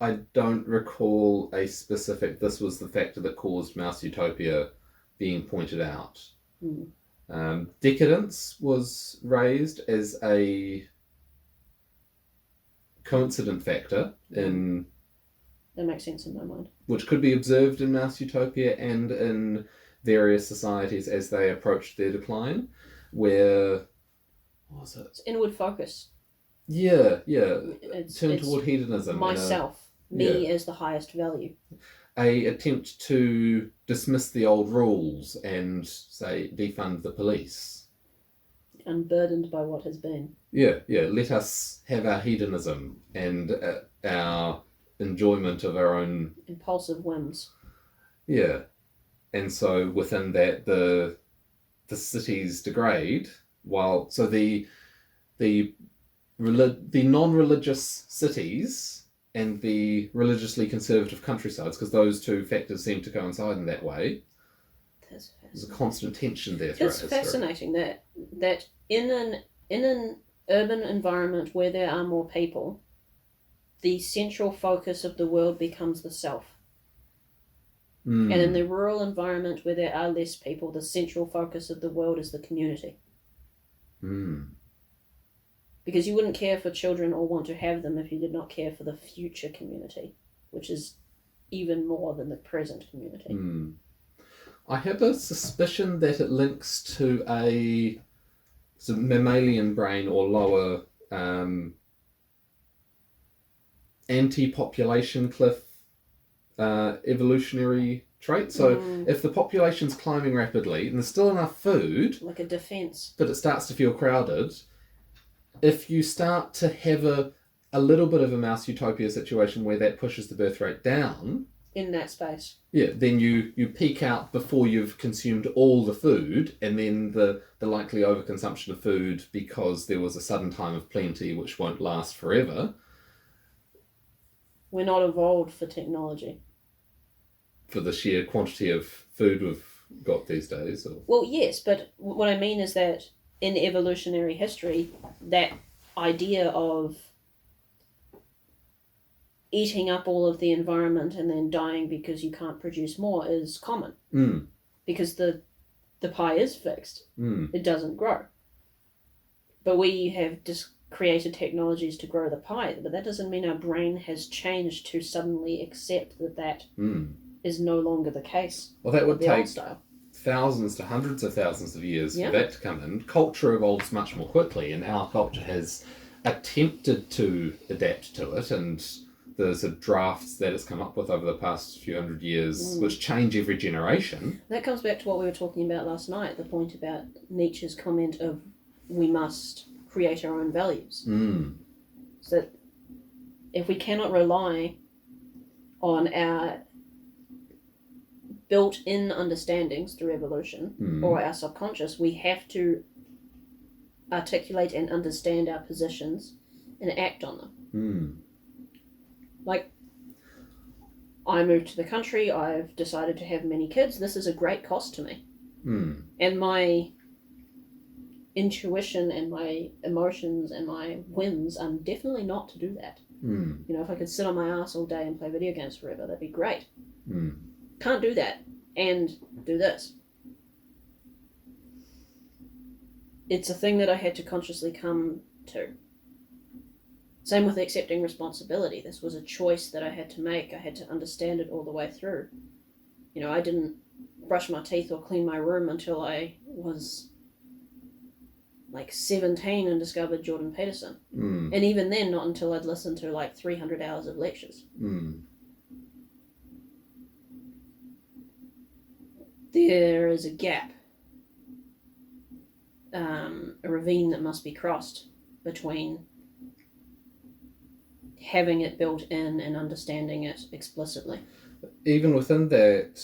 I don't recall a specific, this was the factor that caused Mouse Utopia being pointed out. Decadence was raised as a coincident factor in... That makes sense in my mind. Which could be observed in Mouse Utopia and in various societies as they approached their decline, where... What was it? It's inward focus. Yeah. It's toward hedonism. Myself. Me as the highest value. A attempt to dismiss the old rules and, say, defund the police. Unburdened by what has been. Yeah. Let us have our hedonism and our enjoyment of our own... impulsive whims. Yeah. And so within that, the cities degrade, while... So the non-religious cities... and the religiously conservative countrysides, because those two factors seem to coincide in that way. There's a constant tension there throughout history. It's fascinating that in an urban environment where there are more people, the central focus of the world becomes the self. And in the rural environment where there are less people, the central focus of the world is the community. Because you wouldn't care for children or want to have them if you did not care for the future community, which is even more than the present community. I have a suspicion that it links to a mammalian brain or lower anti-population cliff evolutionary trait. So if the population's climbing rapidly and there's still enough food... Like a defence. But it starts to feel crowded... If you start to have a little bit of a Mouse Utopia situation where that pushes the birth rate down... In that space. Yeah, then you peak out before you've consumed all the food, and then the likely overconsumption of food because there was a sudden time of plenty which won't last forever. We're not evolved for technology. For the sheer quantity of food we've got these days? Or... Well, yes, but what I mean is that in evolutionary history, that idea of eating up all of the environment and then dying because you can't produce more is common. Because the pie is fixed. It doesn't grow. But we have just created technologies to grow the pie, but that doesn't mean our brain has changed to suddenly accept that is no longer the case. Well, that would take style. Thousands to hundreds of thousands of years for that to come in. Culture evolves much more quickly, and our culture has attempted to adapt to it, and there's drafts that it's come up with over the past few hundred years which change every generation. That comes back to what we were talking about last night, the point about Nietzsche's comment of we must create our own values. So that if we cannot rely on our built-in understandings through evolution or our subconscious, we have to articulate and understand our positions and act on them. Like, I moved to the country, I've decided to have many kids, this is a great cost to me. And my intuition and my emotions and my whims are definitely not to do that. You know, if I could sit on my ass all day and play video games forever, that'd be great. Can't do that and do this. It's a thing that I had to consciously come to. Same with accepting responsibility. This was a choice that I had to make. I had to understand it all the way through. You know, I didn't brush my teeth or clean my room until I was like 17 and discovered Jordan Peterson. And even then, not until I'd listened to like 300 hours of lectures. There is a gap, a ravine that must be crossed between having it built in and understanding it explicitly. Even within that,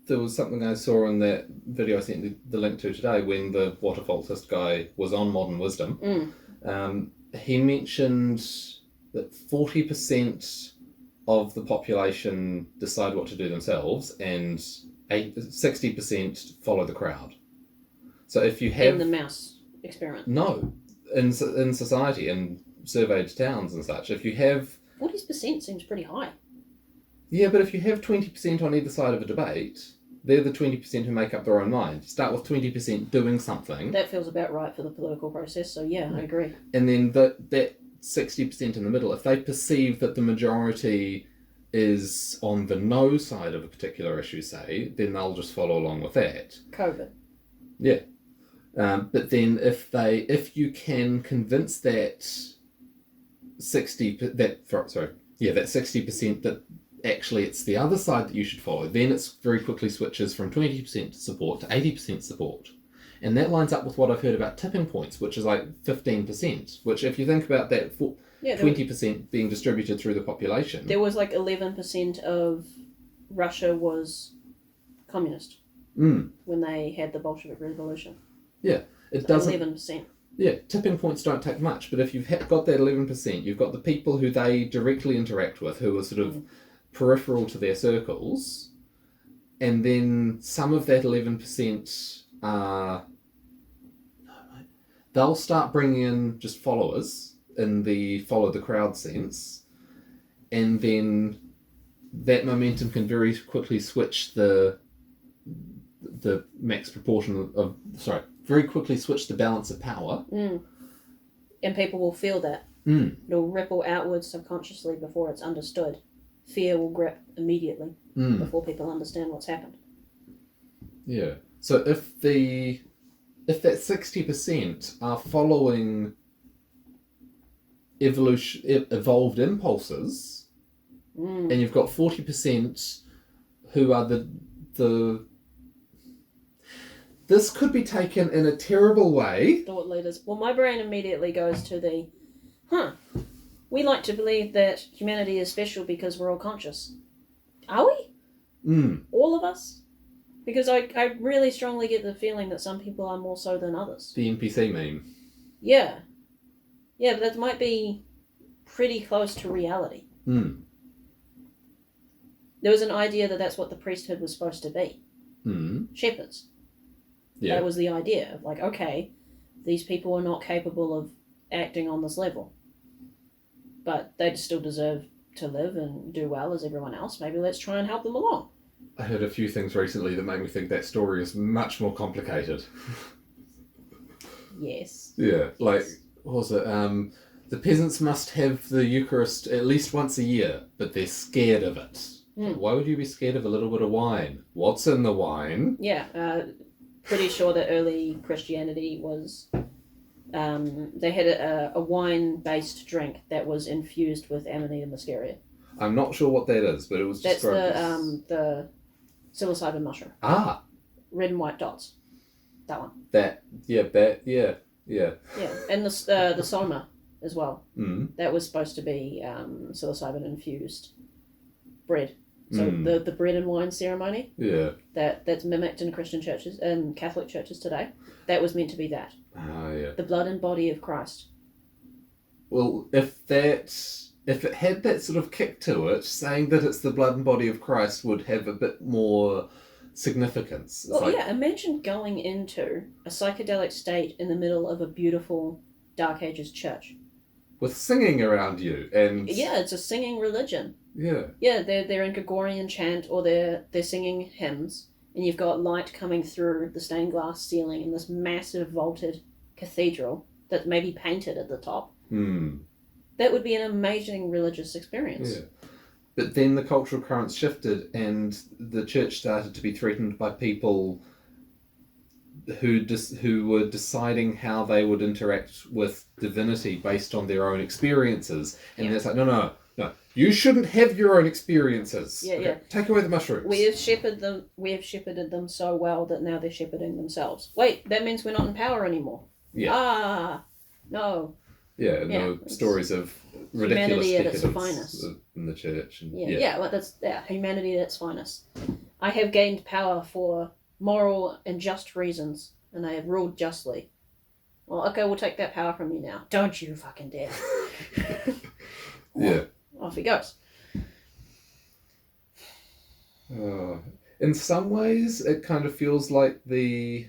there was something I saw in that video I sent the link to today when the water faultist guy was on Modern Wisdom. He mentioned that 40% of the population decide what to do themselves, and 60% follow the crowd. So if you have... In the mouse experiment? No. In society, in surveyed towns and such, if you have... 40% seems pretty high. Yeah, but if you have 20% on either side of a debate, they're the 20% who make up their own mind. Start with 20% doing something. That feels about right for the political process, so yeah, I agree. And then that 60% in the middle, if they perceive that the majority is on the no side of a particular issue, say, then they'll just follow along with that. COVID. Yeah. But then if you can convince that 60% that actually it's the other side that you should follow, then it very quickly switches from 20% support to 80% support. And that lines up with what I've heard about tipping points, which is like 15%, which if you think about that, 20% being distributed through the population. There was like 11% of Russia was communist when they had the Bolshevik Revolution. Yeah, it doesn't... 11%. Yeah, tipping points don't take much, but if you've got that 11%, you've got the people who they directly interact with, who are sort of peripheral to their circles, and then some of that 11% are... They'll start bringing in just followers in the follow the crowd sense, and then that momentum can very quickly switch the max proportion very quickly switch the balance of power. And people will feel that. It'll ripple outwards subconsciously before it's understood. Fear will grip immediately before people understand what's happened. Yeah. So if that 60% are following evolved impulses, and you've got 40% who are the this could be taken in a terrible way. Thought leaders. Well, my brain immediately goes to we like to believe that humanity is special because we're all conscious. Are we? All of us? Because I really strongly get the feeling that some people are more so than others. The NPC meme. Yeah. Yeah, but that might be pretty close to reality. There was an idea that that's what the priesthood was supposed to be. Shepherds. Yeah. That was the idea of like, okay, these people are not capable of acting on this level, but they still deserve to live and do well as everyone else. Maybe let's try and help them along. I heard a few things recently that made me think that story is much more complicated. Yes. Yeah, like, what was it? The peasants must have the Eucharist at least once a year, but they're scared of it. Why would you be scared of a little bit of wine? What's in the wine? Yeah, pretty sure that early Christianity was... they had a wine-based drink that was infused with Amanita muscaria. I'm not sure what that is, but it was That's described the psilocybin mushroom. Ah! Red and white dots. That one. Yeah. Yeah, and the soma as well. That was supposed to be psilocybin-infused bread. So the bread and wine ceremony, that's mimicked in Christian churches and Catholic churches today, that was meant to be that. Ah, yeah. The blood and body of Christ. Well, if it had that sort of kick to it, saying that it's the blood and body of Christ would have a bit more significance. Well, yeah, imagine going into a psychedelic state in the middle of a beautiful Dark Ages church. With singing around you and... Yeah, it's a singing religion. Yeah. Yeah, they're in Gregorian chant or they're singing hymns, and you've got light coming through the stained glass ceiling in this massive vaulted cathedral that's maybe painted at the top. That would be an amazing religious experience. Yeah. But then the cultural currents shifted and the church started to be threatened by people who were deciding how they would interact with divinity based on their own experiences. And it's like, no, you shouldn't have your own experiences. Yeah. Take away the mushrooms. We have shepherded them so well that now they're shepherding themselves. Wait, that means we're not in power anymore. Yeah. No. Yeah, and there were stories of ridiculous humanity at its decadence finest in the church. And, well, that's humanity at its finest. I have gained power for moral and just reasons, and I have ruled justly. Well, okay, we'll take that power from you now. Don't you fucking dare. Yeah. Off he goes. In some ways, it kind of feels like the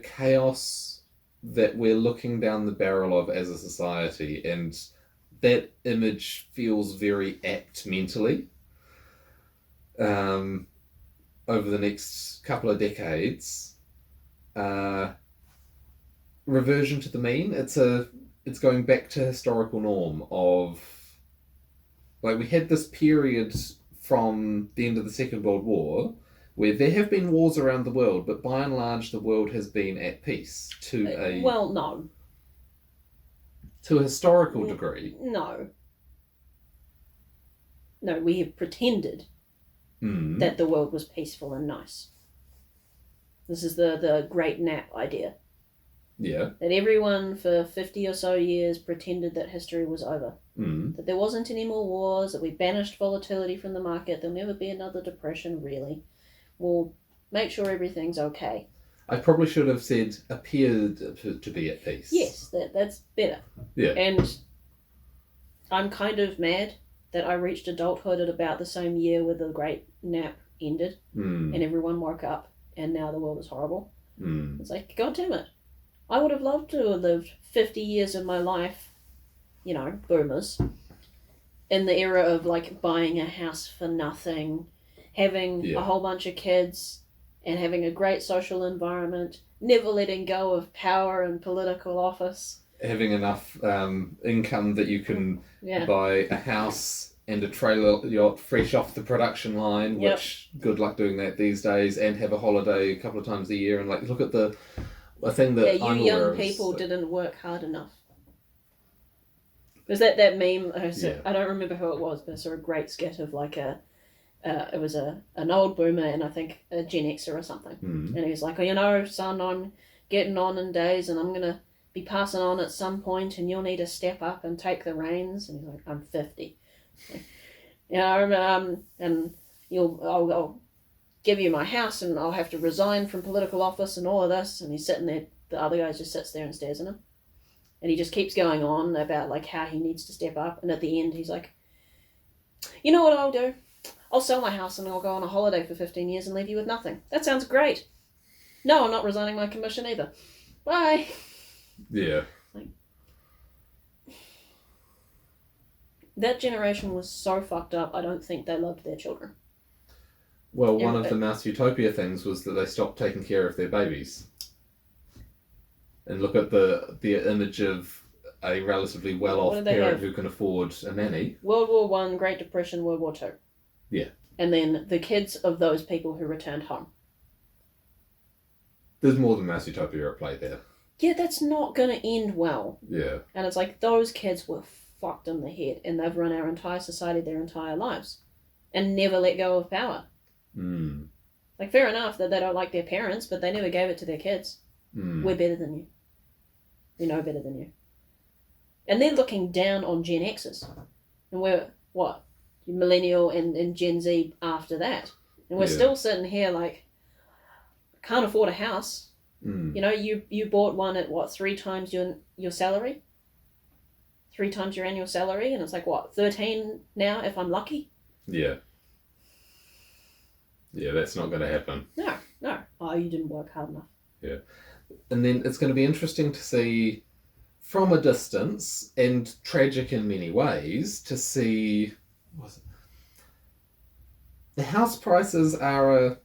chaos that we're looking down the barrel of as a society, and that image feels very apt mentally. Over the next couple of decades, reversion to the mean. It's going back to historical norm of, like, we had this period from the end of the Second World War where there have been wars around the world, but by and large the world has been at peace to a no. To a historical degree. No, we have pretended that the world was peaceful and nice. This is the great nap idea. Yeah. That everyone for 50 or so years pretended that history was over. That there wasn't any more wars, that we banished volatility from the market, there'll never be another depression, really. We'll make sure everything's okay. I probably should have said appeared to be at peace. Yes, that's better. Yeah. And I'm kind of mad that I reached adulthood at about the same year where the great nap ended and everyone woke up and now the world is horrible. It's like, God damn it. I would have loved to have lived 50 years of my life, you know, boomers, in the era of like buying a house for nothing, having a whole bunch of kids and having a great social environment, never letting go of power and political office. Having enough income that you can buy a house and a trailer yacht fresh off the production line, which good luck doing that these days, and have a holiday a couple of times a year, and like look at the thing that you young people didn't work hard enough. Was that meme? I don't remember who it was, but I saw a great skit of like it was an old boomer and I think a Gen Xer or something, and he was like, oh, you know, son, I'm getting on in days and I'm gonna be passing on at some point, and you'll need to step up and take the reins. And he's like, I'm 50. Like, you know, and I'll give you my house and I'll have to resign from political office and all of this. And he's sitting there, the other guy just sits there and stares at him. And he just keeps going on about like how he needs to step up. And at the end, he's like, you know what I'll do? I'll sell my house and I'll go on a holiday for 15 years and leave you with nothing. That sounds great. No, I'm not resigning my commission either. Bye. Yeah. Like, that generation was so fucked up, I don't think they loved their children. Well, one of the Mouse Utopia things was that they stopped taking care of their babies. And look at the image of a relatively well-off parent who can afford a nanny. World War One, Great Depression, World War Two. Yeah. And then the kids of those people who returned home. There's more than Mouse Utopia at play there. Yeah, that's not going to end well. Yeah. And it's like, those kids were fucked in the head, and they've run our entire society their entire lives. And never let go of power. Like, fair enough that they don't like their parents, but they never gave it to their kids. We're better than you. We know better than you. And they're looking down on Gen X's. And we're, what? Millennial and Gen Z after that. And we're still sitting here like, can't afford a house. You know, you bought one at what, 3 times your salary? 3 times your annual salary, and it's like, what, 13 now if I'm lucky? Yeah. Yeah, that's not going to happen. No. Oh, you didn't work hard enough. Yeah. And then it's going to be interesting to see from a distance, and tragic in many ways, to see... The house prices are a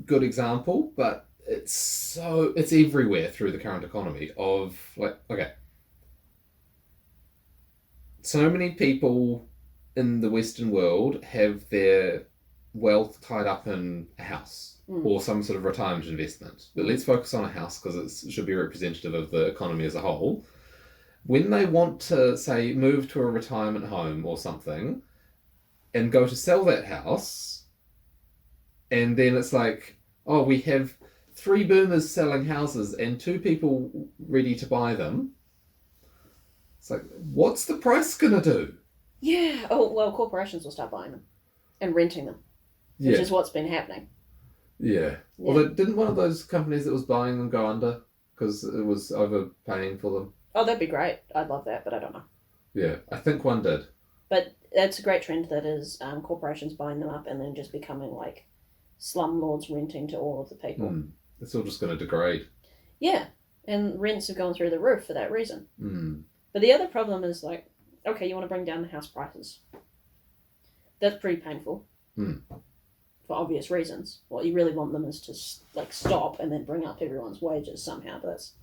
good example, but it's everywhere through the current economy of, like, okay, so many people in the Western world have their wealth tied up in a house or some sort of retirement investment. But let's focus on a house because it should be representative of the economy as a whole. When they want to, say, move to a retirement home or something and go to sell that house, and then it's like, oh, we have 3 boomers selling houses and 2 people ready to buy them. It's like, what's the price going to do? Yeah. Oh, well, corporations will start buying them and renting them, which is what's been happening. Yeah. Well, didn't one of those companies that was buying them go under because it was overpaying for them? Oh, that'd be great. I'd love that, but I don't know. Yeah, I think one did. But that's a great trend that is corporations buying them up and then just becoming like slumlords renting to all of the people. It's all just going to degrade. Yeah, and rents have gone through the roof for that reason. Mm. But the other problem is like, okay, you want to bring down the house prices. That's pretty painful. For obvious reasons. What you really want them is to like stop and then bring up everyone's wages somehow. But that's,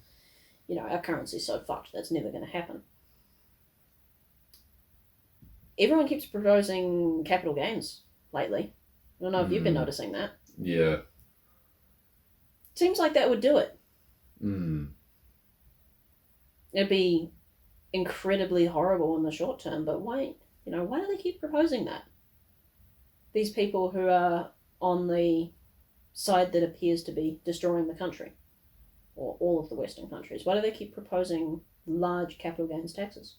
our currency's so fucked that's never going to happen. Everyone keeps proposing capital gains lately. I don't know if you've been noticing that. Yeah. Seems like that would do it. It'd be incredibly horrible in the short term, but why do they keep proposing that? These people who are on the side that appears to be destroying the country, or all of the Western countries, why do they keep proposing large capital gains taxes?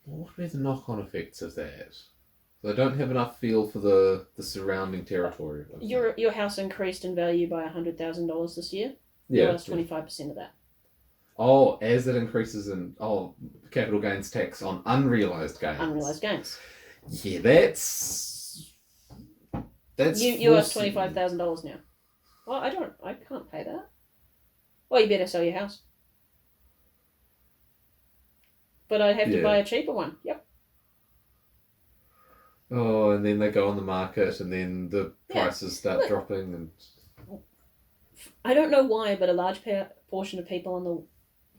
What would be the knock-on effects of that? They don't have enough feel for the surrounding territory. Your house increased in value by $100,000 this year. Yeah. That's 25% of that. Oh, as it increases in capital gains tax on unrealised gains. Unrealised gains. Yeah, that's you owe us $25,000 now. Well, I can't pay that. Well, you better sell your house. But I'd have to buy a cheaper one. Yep. Oh, and then they go on the market, and then the prices start dropping. And I don't know why, but a large portion of people on the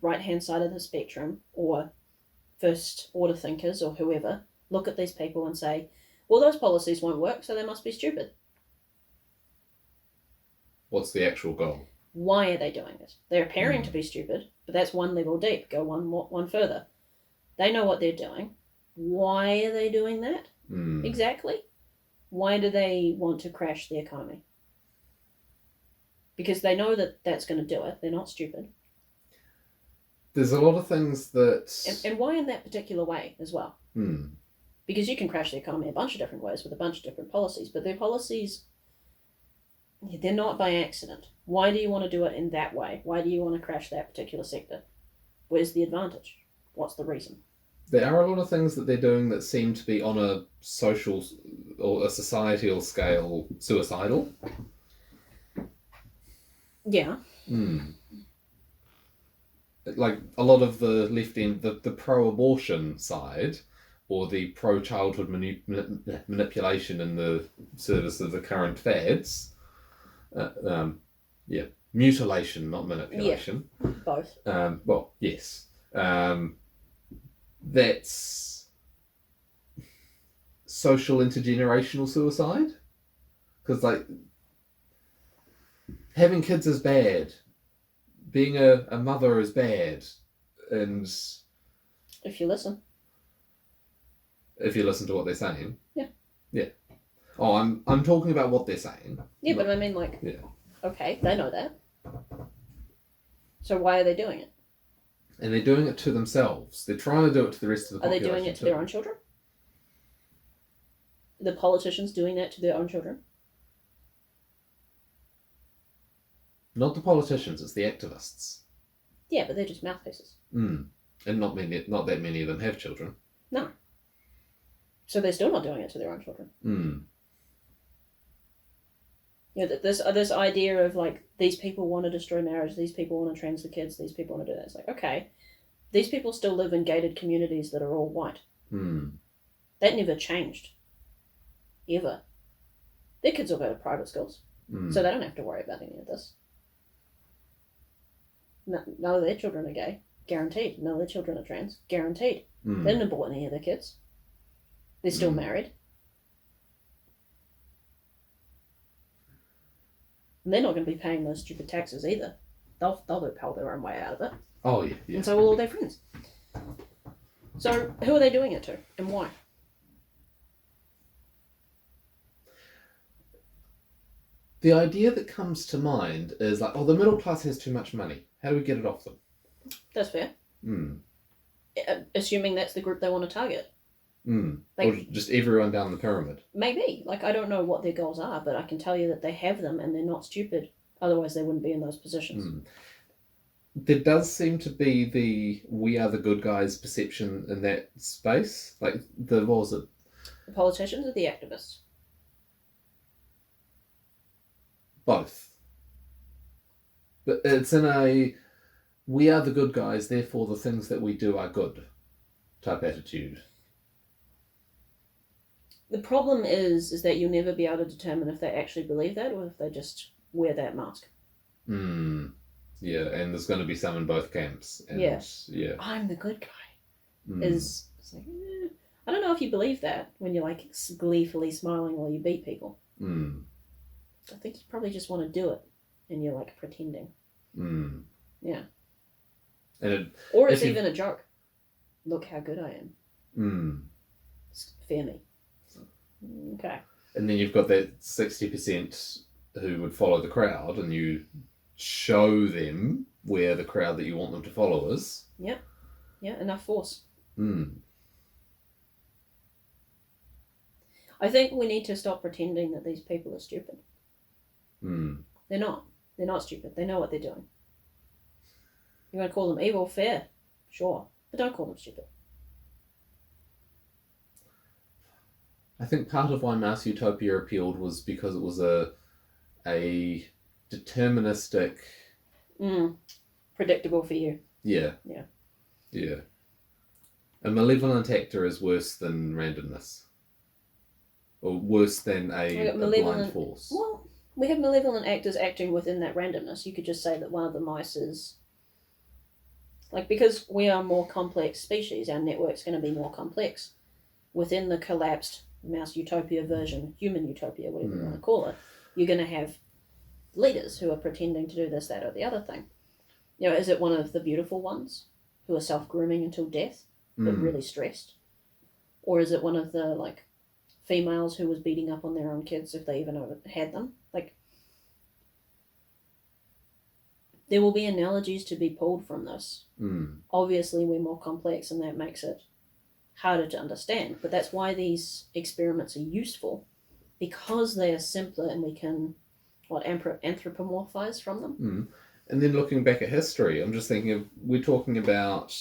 right-hand side of the spectrum, or first-order thinkers, or whoever, look at these people and say, well, those policies won't work, so they must be stupid. What's the actual goal? Why are they doing it? They're appearing to be stupid, but that's one level deep. Go one further. They know what they're doing. Why are they doing that? Exactly. Why do they want to crash the economy? Because they know that that's going to do it. They're not stupid. There's a lot of things that... And why in that particular way as well? Because you can crash the economy a bunch of different ways with a bunch of different policies, but their policies, they're not by accident. Why do you want to do it in that way? Why do you want to crash that particular sector? Where's the advantage? What's the reason? There are a lot of things that they're doing that seem to be on a social or a societal scale suicidal. Yeah. Like a lot of the left end, the pro-abortion side, or the pro-childhood manipulation in the service of the current fads. Mutilation, not manipulation. Yeah, both. Well, yes. That's social intergenerational suicide. Because, like, having kids is bad. Being a mother is bad. And... if you listen. If you listen to what they're saying. Yeah. Yeah. Oh, I'm talking about what they're saying. Yeah, but I mean, like... Yeah. Okay, they know that. So why are they doing it? And they're doing it to themselves. They're trying to do it to the rest of the population. Are they doing it to their own children? The politicians doing that to their own children? Not the politicians, it's the activists. Yeah, but they're just mouthpieces. And not that many of them have children. No. So they're still not doing it to their own children. This idea of like, these people want to destroy marriage, these people want to trans the kids, these people want to do that. It's like, okay, these people still live in gated communities that are all white. That never changed. Ever. Their kids will go to private schools. So they don't have to worry about any of this. None of their children are gay. Guaranteed. None of their children are trans. Guaranteed. They didn't abort any of their kids. They're still married. And they're not going to be paying those stupid taxes either. They'll repel their own way out of it. Oh, yeah. And so will all their friends. So who are they doing it to and why? The idea that comes to mind is like, the middle class has too much money. How do we get it off them? That's fair. Assuming that's the group they want to target. Like, or just everyone down the pyramid. Maybe. Like, I don't know what their goals are, but I can tell you that they have them and they're not stupid. Otherwise, they wouldn't be in those positions. there does seem to be the we are the good guys perception in that space. Like, what was it? The politicians or the activists? Both. But it's in a we are the good guys, therefore the things that we do are good type attitude. The problem is that you'll never be able to determine if they actually believe that or if they just wear that mask. Yeah, and there's going to be some in both camps. And, yeah. I'm the good guy. It's like, I don't know if you believe that when you're like gleefully smiling while you beat people. I think you probably just want to do it and you're like pretending. Yeah. Or it's even a joke. Look how good I am. Fear me. Okay. And then you've got that 60% who would follow the crowd, and you show them where the crowd that you want them to follow is. Yep. Yeah, enough force. I think we need to stop pretending that these people are stupid. They're not. They're not stupid. They know what they're doing. You want to call them evil? Fair. Sure. But don't call them stupid. I think part of why Mouse Utopia appealed was because it was a deterministic... Predictable for you. Yeah. A malevolent actor is worse than randomness. Or worse than a blind force. Well, we have malevolent actors acting within that randomness. You could just say that one of the mice is... Like, because we are a more complex species, our network's going to be more complex. Within the collapsed Mouse Utopia version, Human Utopia, whatever you want to call it, you're going to have leaders who are pretending to do this, that, or the other thing. You know, is it one of the beautiful ones who are self-grooming until death, but really stressed? Or is it one of the, like, females who was beating up on their own kids if they even had them? Like, there will be analogies to be pulled from this. Obviously, we're more complex, and that makes it harder to understand. But that's why these experiments are useful, because they are simpler and we can, anthropomorphize from them. And then looking back at history, I'm just thinking of, we're talking about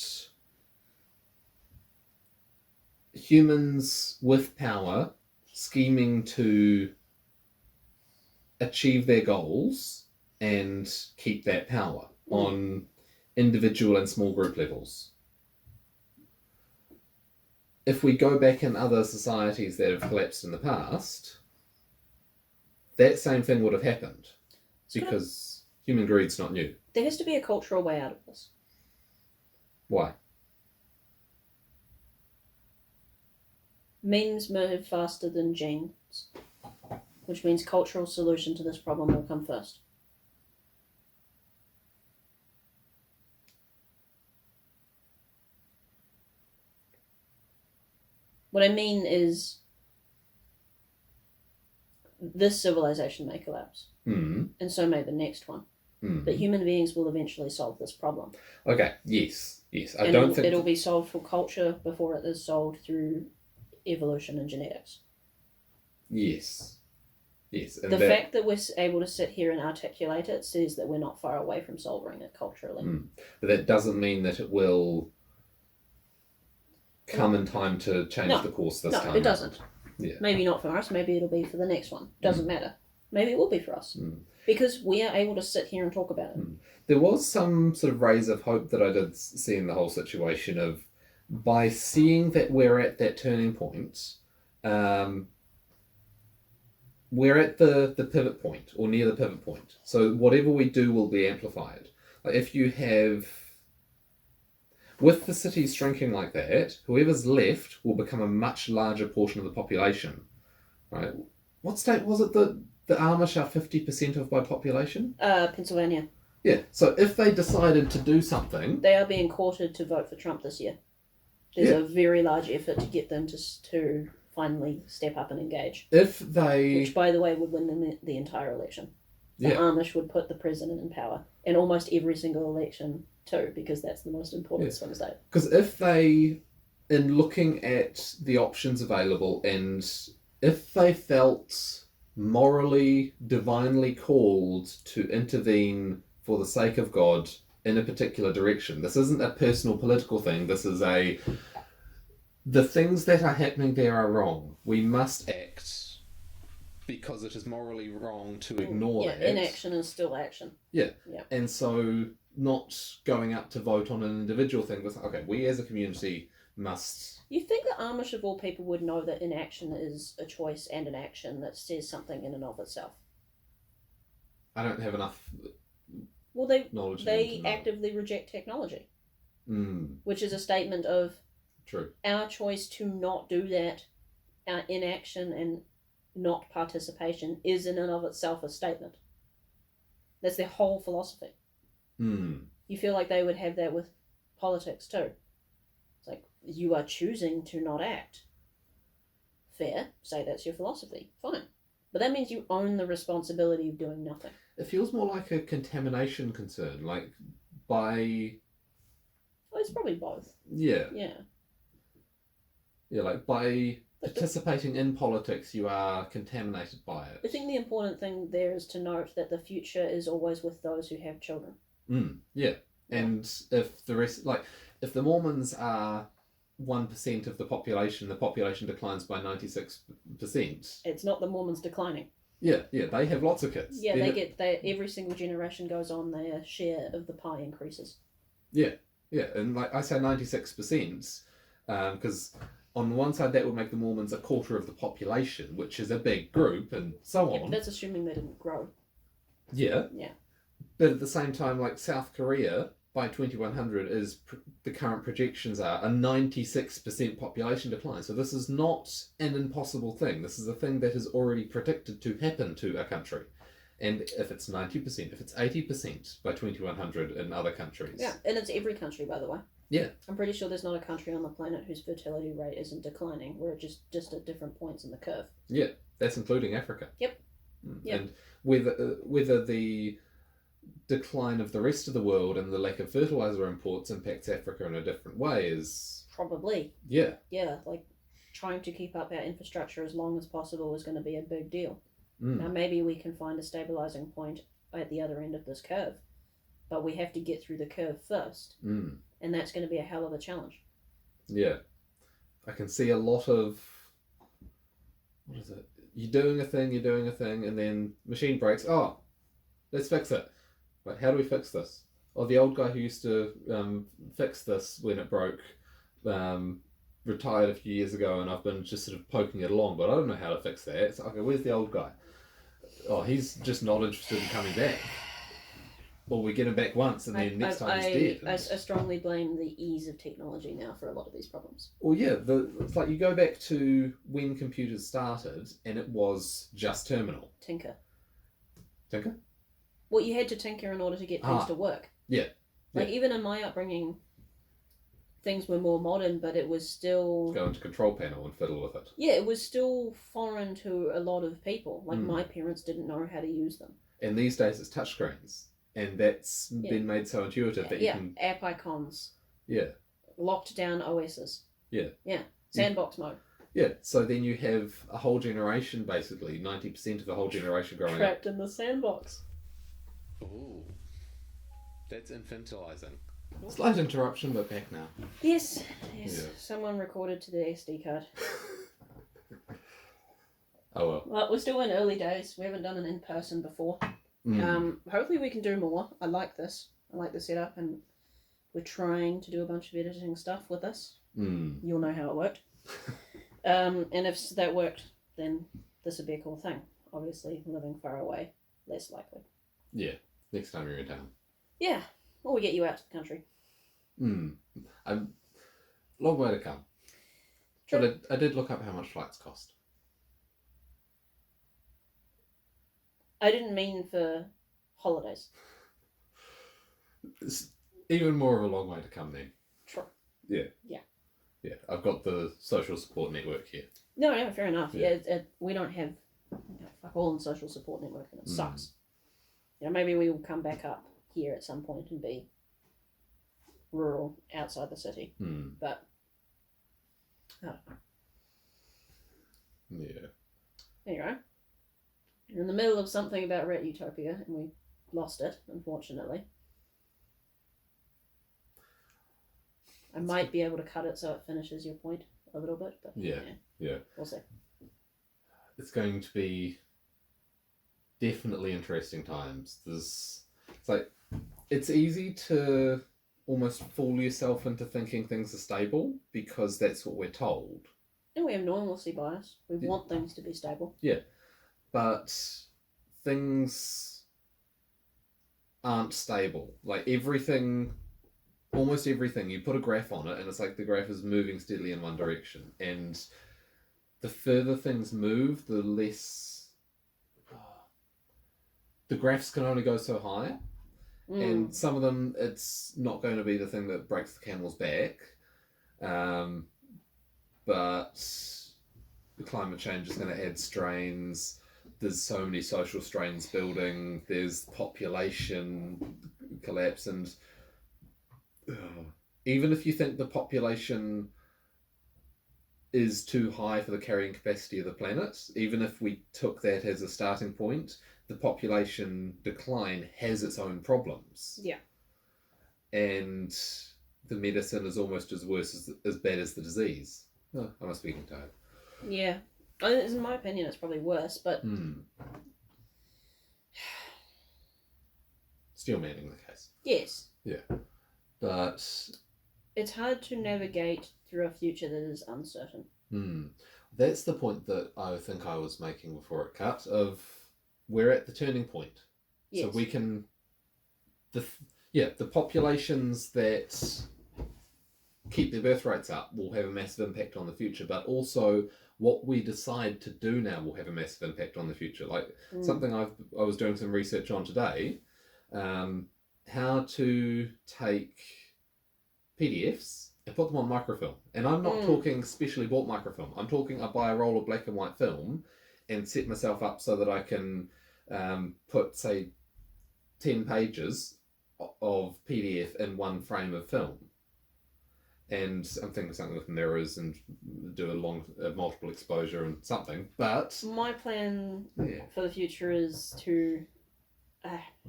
humans with power scheming to achieve their goals and keep that power on individual and small group levels. If we go back in other societies that have collapsed in the past, that same thing would have happened, because human greed's not new. There has to be a cultural way out of this. Why? Memes move faster than genes, which means cultural solution to this problem will come first. What I mean is, this civilization may collapse, and so may the next one. But human beings will eventually solve this problem. Okay, yes. I and don't think... It'll be solved for culture before it is solved through evolution and genetics. Yes. And the fact that we're able to sit here and articulate it says that we're not far away from solving it culturally. But that doesn't mean that it will come in time to change the course this time. No, it doesn't. Yeah. Maybe not for us, maybe it'll be for the next one. Doesn't matter. Maybe it will be for us. Because we are able to sit here and talk about it. There was some sort of rays of hope that I did see in the whole situation of, by seeing that we're at that turning point, we're at the pivot point, or near the pivot point. So whatever we do will be amplified. Like, if you have... With the cities shrinking like that, whoever's left will become a much larger portion of the population, right? What state was it that the Amish are 50% of by population? Pennsylvania. Yeah, so if they decided to do something... They are being courted to vote for Trump this year. There's a very large effort to get them to finally step up and engage. If they... Which, by the way, would win the entire election. The Amish would put the president in power. In almost every single election, too, because that's the most important swing state. Because if they, in looking at the options available, and if they felt morally, divinely called to intervene for the sake of God in a particular direction. This isn't a personal political thing. This is the things that are happening there are wrong. We must act because it is morally wrong to ignore that. Inaction is still action. Yeah. Yeah. And so not going up to vote on an individual thing, but okay, we as a community must... You think the Amish of all people would know that inaction is a choice and an action that says something in and of itself? I don't have enough knowledge. They actively reject technology. Which is a statement of True. Our choice to not do that, our inaction and not participation is in and of itself a statement. That's their whole philosophy. You feel like they would have that with politics too. It's like, you are choosing to not act. Fair, say that's your philosophy. Fine. But that means you own the responsibility of doing nothing. It feels more like a contamination concern, like by... Well, it's probably both. Yeah. Yeah. Yeah, like by participating in politics, you are contaminated by it. I think the important thing there is to note that the future is always with those who have children. Yeah. And if the rest, like, if the Mormons are 1% of the population declines by 96%. It's not the Mormons declining. Yeah, they have lots of kids. Yeah, every single generation goes on, their share of the pie increases. Yeah, and like I say 96%, because on one side that would make the Mormons a quarter of the population, which is a big group, and so on. But that's assuming they didn't grow. Yeah. Yeah. But at the same time, like South Korea, by 2100, the current projections are a 96% population decline. So this is not an impossible thing. This is a thing that is already predicted to happen to a country. And if it's 90%, if it's 80% by 2100 in other countries. Yeah, and it's every country, by the way. Yeah. I'm pretty sure there's not a country on the planet whose fertility rate isn't declining. We're just at different points in the curve. Yeah, that's including Africa. Yep. And whether the decline of the rest of the world and the lack of fertilizer imports impacts Africa in a different way is... Probably. Yeah. Yeah, like trying to keep up our infrastructure as long as possible is going to be a big deal. Now maybe we can find a stabilizing point at the other end of this curve, but we have to get through the curve first. And that's going to be a hell of a challenge. Yeah. I can see a lot of... What is it? You're doing a thing, and then machine breaks. Oh, let's fix it. Like, how do we fix this? Oh, the old guy who used to fix this when it broke retired a few years ago, and I've been just sort of poking it along, but I don't know how to fix that. It's okay, where's the old guy? Oh, he's just not interested in coming back. Or we get him back once, and then next time he's dead. I strongly blame the ease of technology now for a lot of these problems. Well, yeah, it's like you go back to when computers started, and it was just terminal. Tinker? Well, you had to tinker in order to get things to work. Yeah. Like, even in my upbringing, things were more modern, but it was still... Go into control panel and fiddle with it. Yeah, it was still foreign to a lot of people. Like, my parents didn't know how to use them. And these days it's touchscreens. And that's been made so intuitive that you can... app icons. Yeah. Locked down OSs. Yeah. Yeah. Sandbox mode. Yeah, so then you have a whole generation, basically, 90% of the whole generation growing trapped in the sandbox. Ooh. That's infantilizing. Slight interruption, but back now. Yes. Yeah. Someone recorded to the SD card. Oh well. Well, we're still in early days. We haven't done an in-person before. Hopefully we can do more. I like this. I like the setup, and we're trying to do a bunch of editing stuff with this. You'll know how it worked. And if that worked, then this would be a cool thing. Obviously, living far away, less likely. Yeah, next time you're in town. Yeah, or we get you out to the country. Long way to come. True. But I did look up how much flights cost. I didn't mean for holidays. It's even more of a long way to come then. True. Yeah. Yeah. Yeah, I've got the social support network here. No, fair enough. Yeah, we don't have fuck all in social support network, and it sucks. Maybe we will come back up here at some point and be rural outside the city. But I don't know. Yeah. Anyway, you're in the middle of something about Rat Utopia, and we lost it, unfortunately. I might be able to cut it so it finishes your point a little bit, but Yeah. We'll see. It's going to be definitely interesting times. It's easy to almost fool yourself into thinking things are stable because that's what we're told. And we have normalcy bias. We want things to be stable. Yeah. But things aren't stable. Like almost everything, you put a graph on it and it's like the graph is moving steadily in one direction. And the further things move, the less... The graphs can only go so high. And some of them, it's not going to be the thing that breaks the camel's back. But the climate change is going to add strains. There's so many social strains building. There's population collapse. And even if you think the population is too high for the carrying capacity of the planet, even if we took that as a starting point, the population decline has its own problems. Yeah. And the medicine is almost as bad as the disease. Oh, I must be getting tired. Yeah. In my opinion, it's probably worse, but... Still manning the case. Yes. Yeah. But... It's hard to navigate through a future that is uncertain. That's the point that I think I was making before it cut, of we're at the turning point. Yes. So we can... The populations that keep their birth rates up will have a massive impact on the future, but also what we decide to do now will have a massive impact on the future. Like something I was doing some research on today, how to take PDFs and put them on microfilm. And I'm not talking specially bought microfilm. I'm talking I buy a roll of black and white film and set myself up so that I can put, say, 10 pages of PDF in one frame of film. And I'm thinking something with mirrors and do a multiple exposure and something. But my plan for the future is to...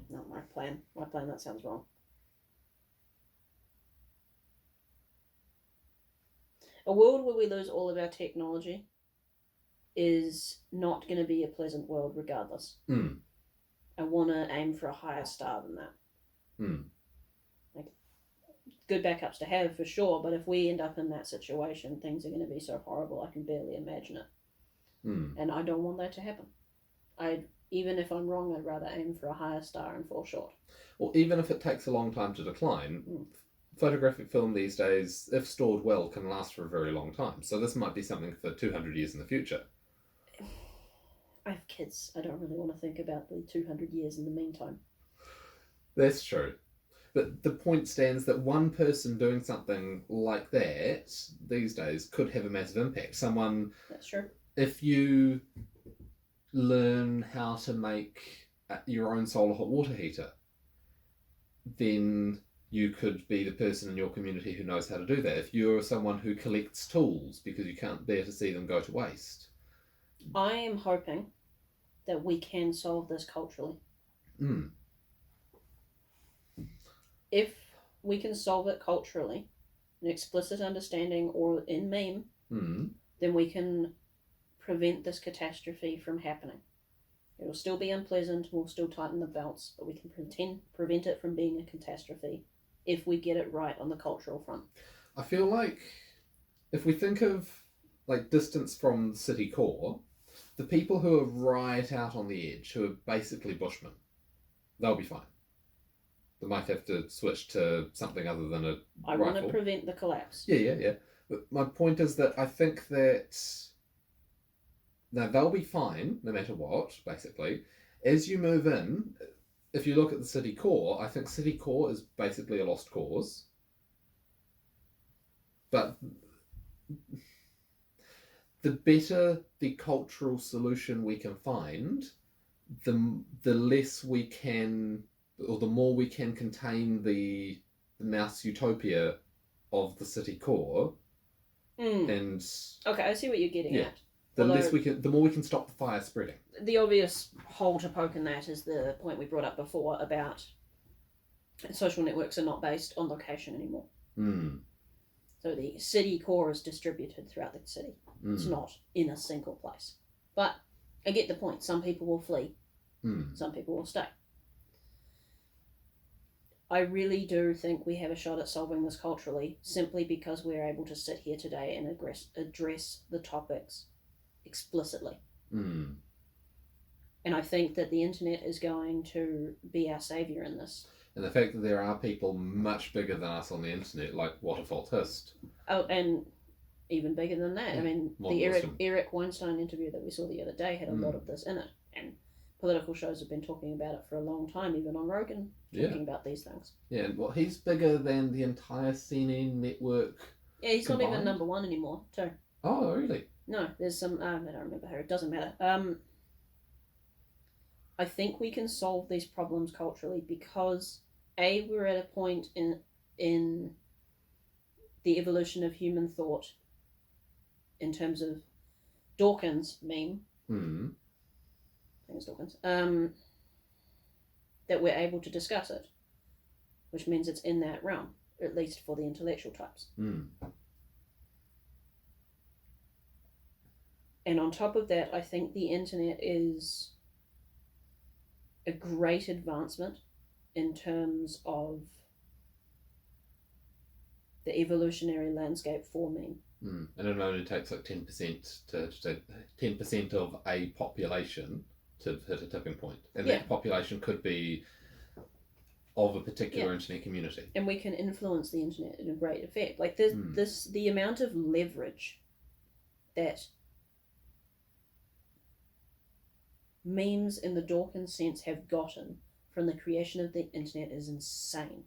not my plan. My plan, that sounds wrong. A world where we lose all of our technology is not going to be a pleasant world regardless. I want to aim for a higher star than that. Like, good backups to have for sure, but if we end up in that situation, things are going to be so horrible I can barely imagine it. And I don't want that to happen. Even if I'm wrong, I'd rather aim for a higher star and fall short. Well, even if it takes a long time to decline, photographic film these days, if stored well, can last for a very long time. So this might be something for 200 years in the future. I have kids. I don't really want to think about the 200 years in the meantime. That's true. But the point stands that one person doing something like that these days could have a massive impact. That's true. If you learn how to make your own solar hot water heater, then you could be the person in your community who knows how to do that. If you're someone who collects tools because you can't bear to see them go to waste. I am hoping that we can solve this culturally. If we can solve it culturally, an explicit understanding or in meme, then we can prevent this catastrophe from happening. It'll still be unpleasant, we'll still tighten the belts, but we can prevent it from being a catastrophe if we get it right on the cultural front. I feel like if we think of like distance from the city core, the people who are right out on the edge, who are basically bushmen, they'll be fine. They might have to switch to something other than a rifle. Want to prevent the collapse. Yeah. But my point is that I think that now they'll be fine no matter what, basically. As you move in, if you look at the city core, I think city core is basically a lost cause. But the better the cultural solution we can find, the less we can, or the more we can contain the mouse utopia of the city core. And okay, I see what you're getting at. The more we can stop the fire spreading. The obvious hole to poke in that is the point we brought up before about social networks are not based on location anymore. So the city core is distributed throughout the city. It's not in a single place. But I get the point. Some people will flee. Some people will stay. I really do think we have a shot at solving this culturally simply because we're able to sit here today and address the topics explicitly. And I think that the internet is going to be our saviour in this. And the fact that there are people much bigger than us on the internet, like What a Faultist. Oh, and even bigger than that. Yeah. I mean, the Eric Weinstein interview that we saw the other day had a lot of this in it. And political shows have been talking about it for a long time, even on Rogan, talking about these things. Yeah, and well, he's bigger than the entire CNN network. Yeah, he's combined. not even number one anymore, too. Oh, really? No, there's some, I don't remember who, it doesn't matter. I think we can solve these problems culturally because, A, we're at a point in the evolution of human thought in terms of Dawkins' meme. I think it's Dawkins. That we're able to discuss it, which means it's in that realm, at least for the intellectual types. And on top of that, I think the internet is a great advancement in terms of the evolutionary landscape for meme. And it only takes like 10% to 10% of a population to hit a tipping point. And that population could be of a particular internet community. And we can influence the internet in a great effect. Like the amount of leverage that memes in the Dawkins sense have gotten from the creation of the internet is insane.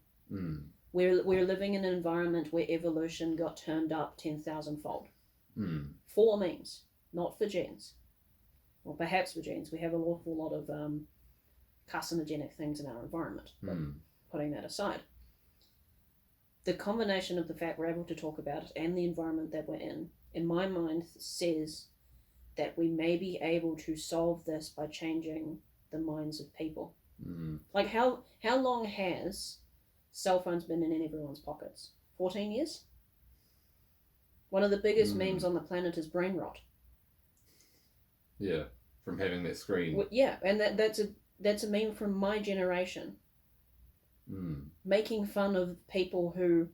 We're living in an environment where evolution got turned up 10,000-fold. For memes, not for genes. Well, perhaps for genes. We have an awful lot of carcinogenic things in our environment, but putting that aside. The combination of the fact we're able to talk about it and the environment that we're in my mind, says that we may be able to solve this by changing the minds of people. Like how long has cell phones been in everyone's pockets? 14 years? One of the biggest memes on the planet is brain rot. Yeah, from having that screen. Well, yeah, and that's a meme from my generation. Making fun of people who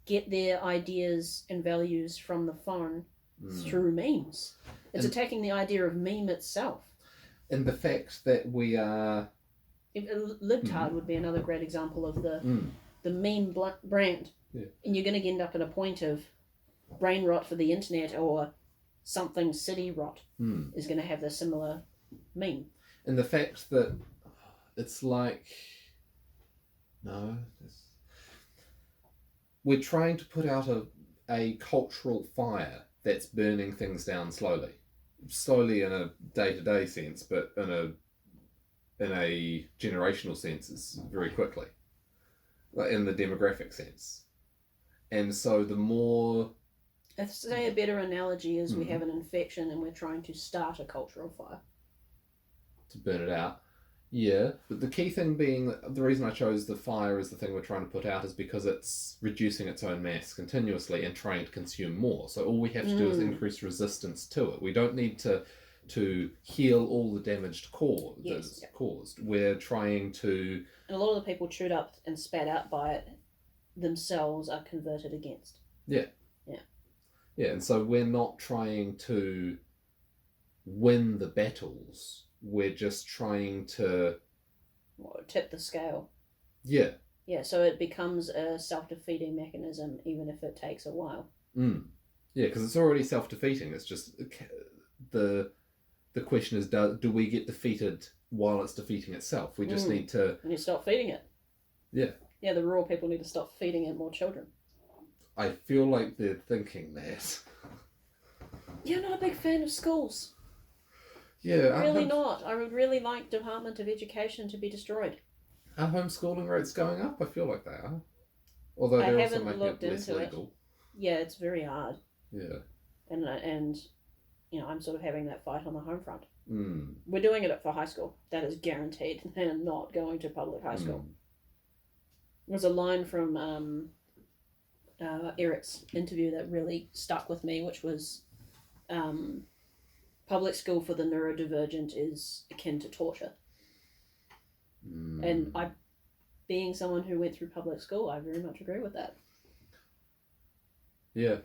get their ideas and values from the phone through memes. It's attacking the idea of meme itself. And the fact that we are... Libtard would be another great example of the meme brand. Yeah. And you're going to end up at a point of brain rot for the internet or something city rot is going to have the similar meme. And the fact that it's like... we're trying to put out a cultural fire that's burning things down slowly. Slowly in a day-to-day sense, but in a generational sense, it's very quickly. Like in the demographic sense. And so the more... I'd say a better analogy is we have an infection and we're trying to start a cultural fire. To burn it out. Yeah, but the key thing being, the reason I chose the fire as the thing we're trying to put out is because it's reducing its own mass continuously and trying to consume more. So all we have to do is increase resistance to it. We don't need to heal all the damaged core that's caused. We're trying to... And a lot of the people chewed up and spat out by it themselves are converted against. Yeah. Yeah, and so we're not trying to win the battles. We're just trying to... tip the scale. Yeah. Yeah, so it becomes a self-defeating mechanism, even if it takes a while. Yeah, because it's already self-defeating. It's just... The question is, do we get defeated while it's defeating itself? We just need to... And you stop feeding it. Yeah. Yeah, the rural people need to stop feeding it more children. I feel like they're thinking that. Yeah, I'm not a big fan of schools. Yeah. Really not. I would really like Department of Education to be destroyed. Are homeschooling rates going up? I feel like they are. Although they're also making it less legal. Yeah, it's very hard. Yeah. And you know, I'm sort of having that fight on the home front. We're doing it for high school. That is guaranteed. They're not going to public high school. There's a line from Eric's interview that really stuck with me, which was public school for the neurodivergent is akin to torture. And being someone who went through public school, I very much agree with that. Yeah.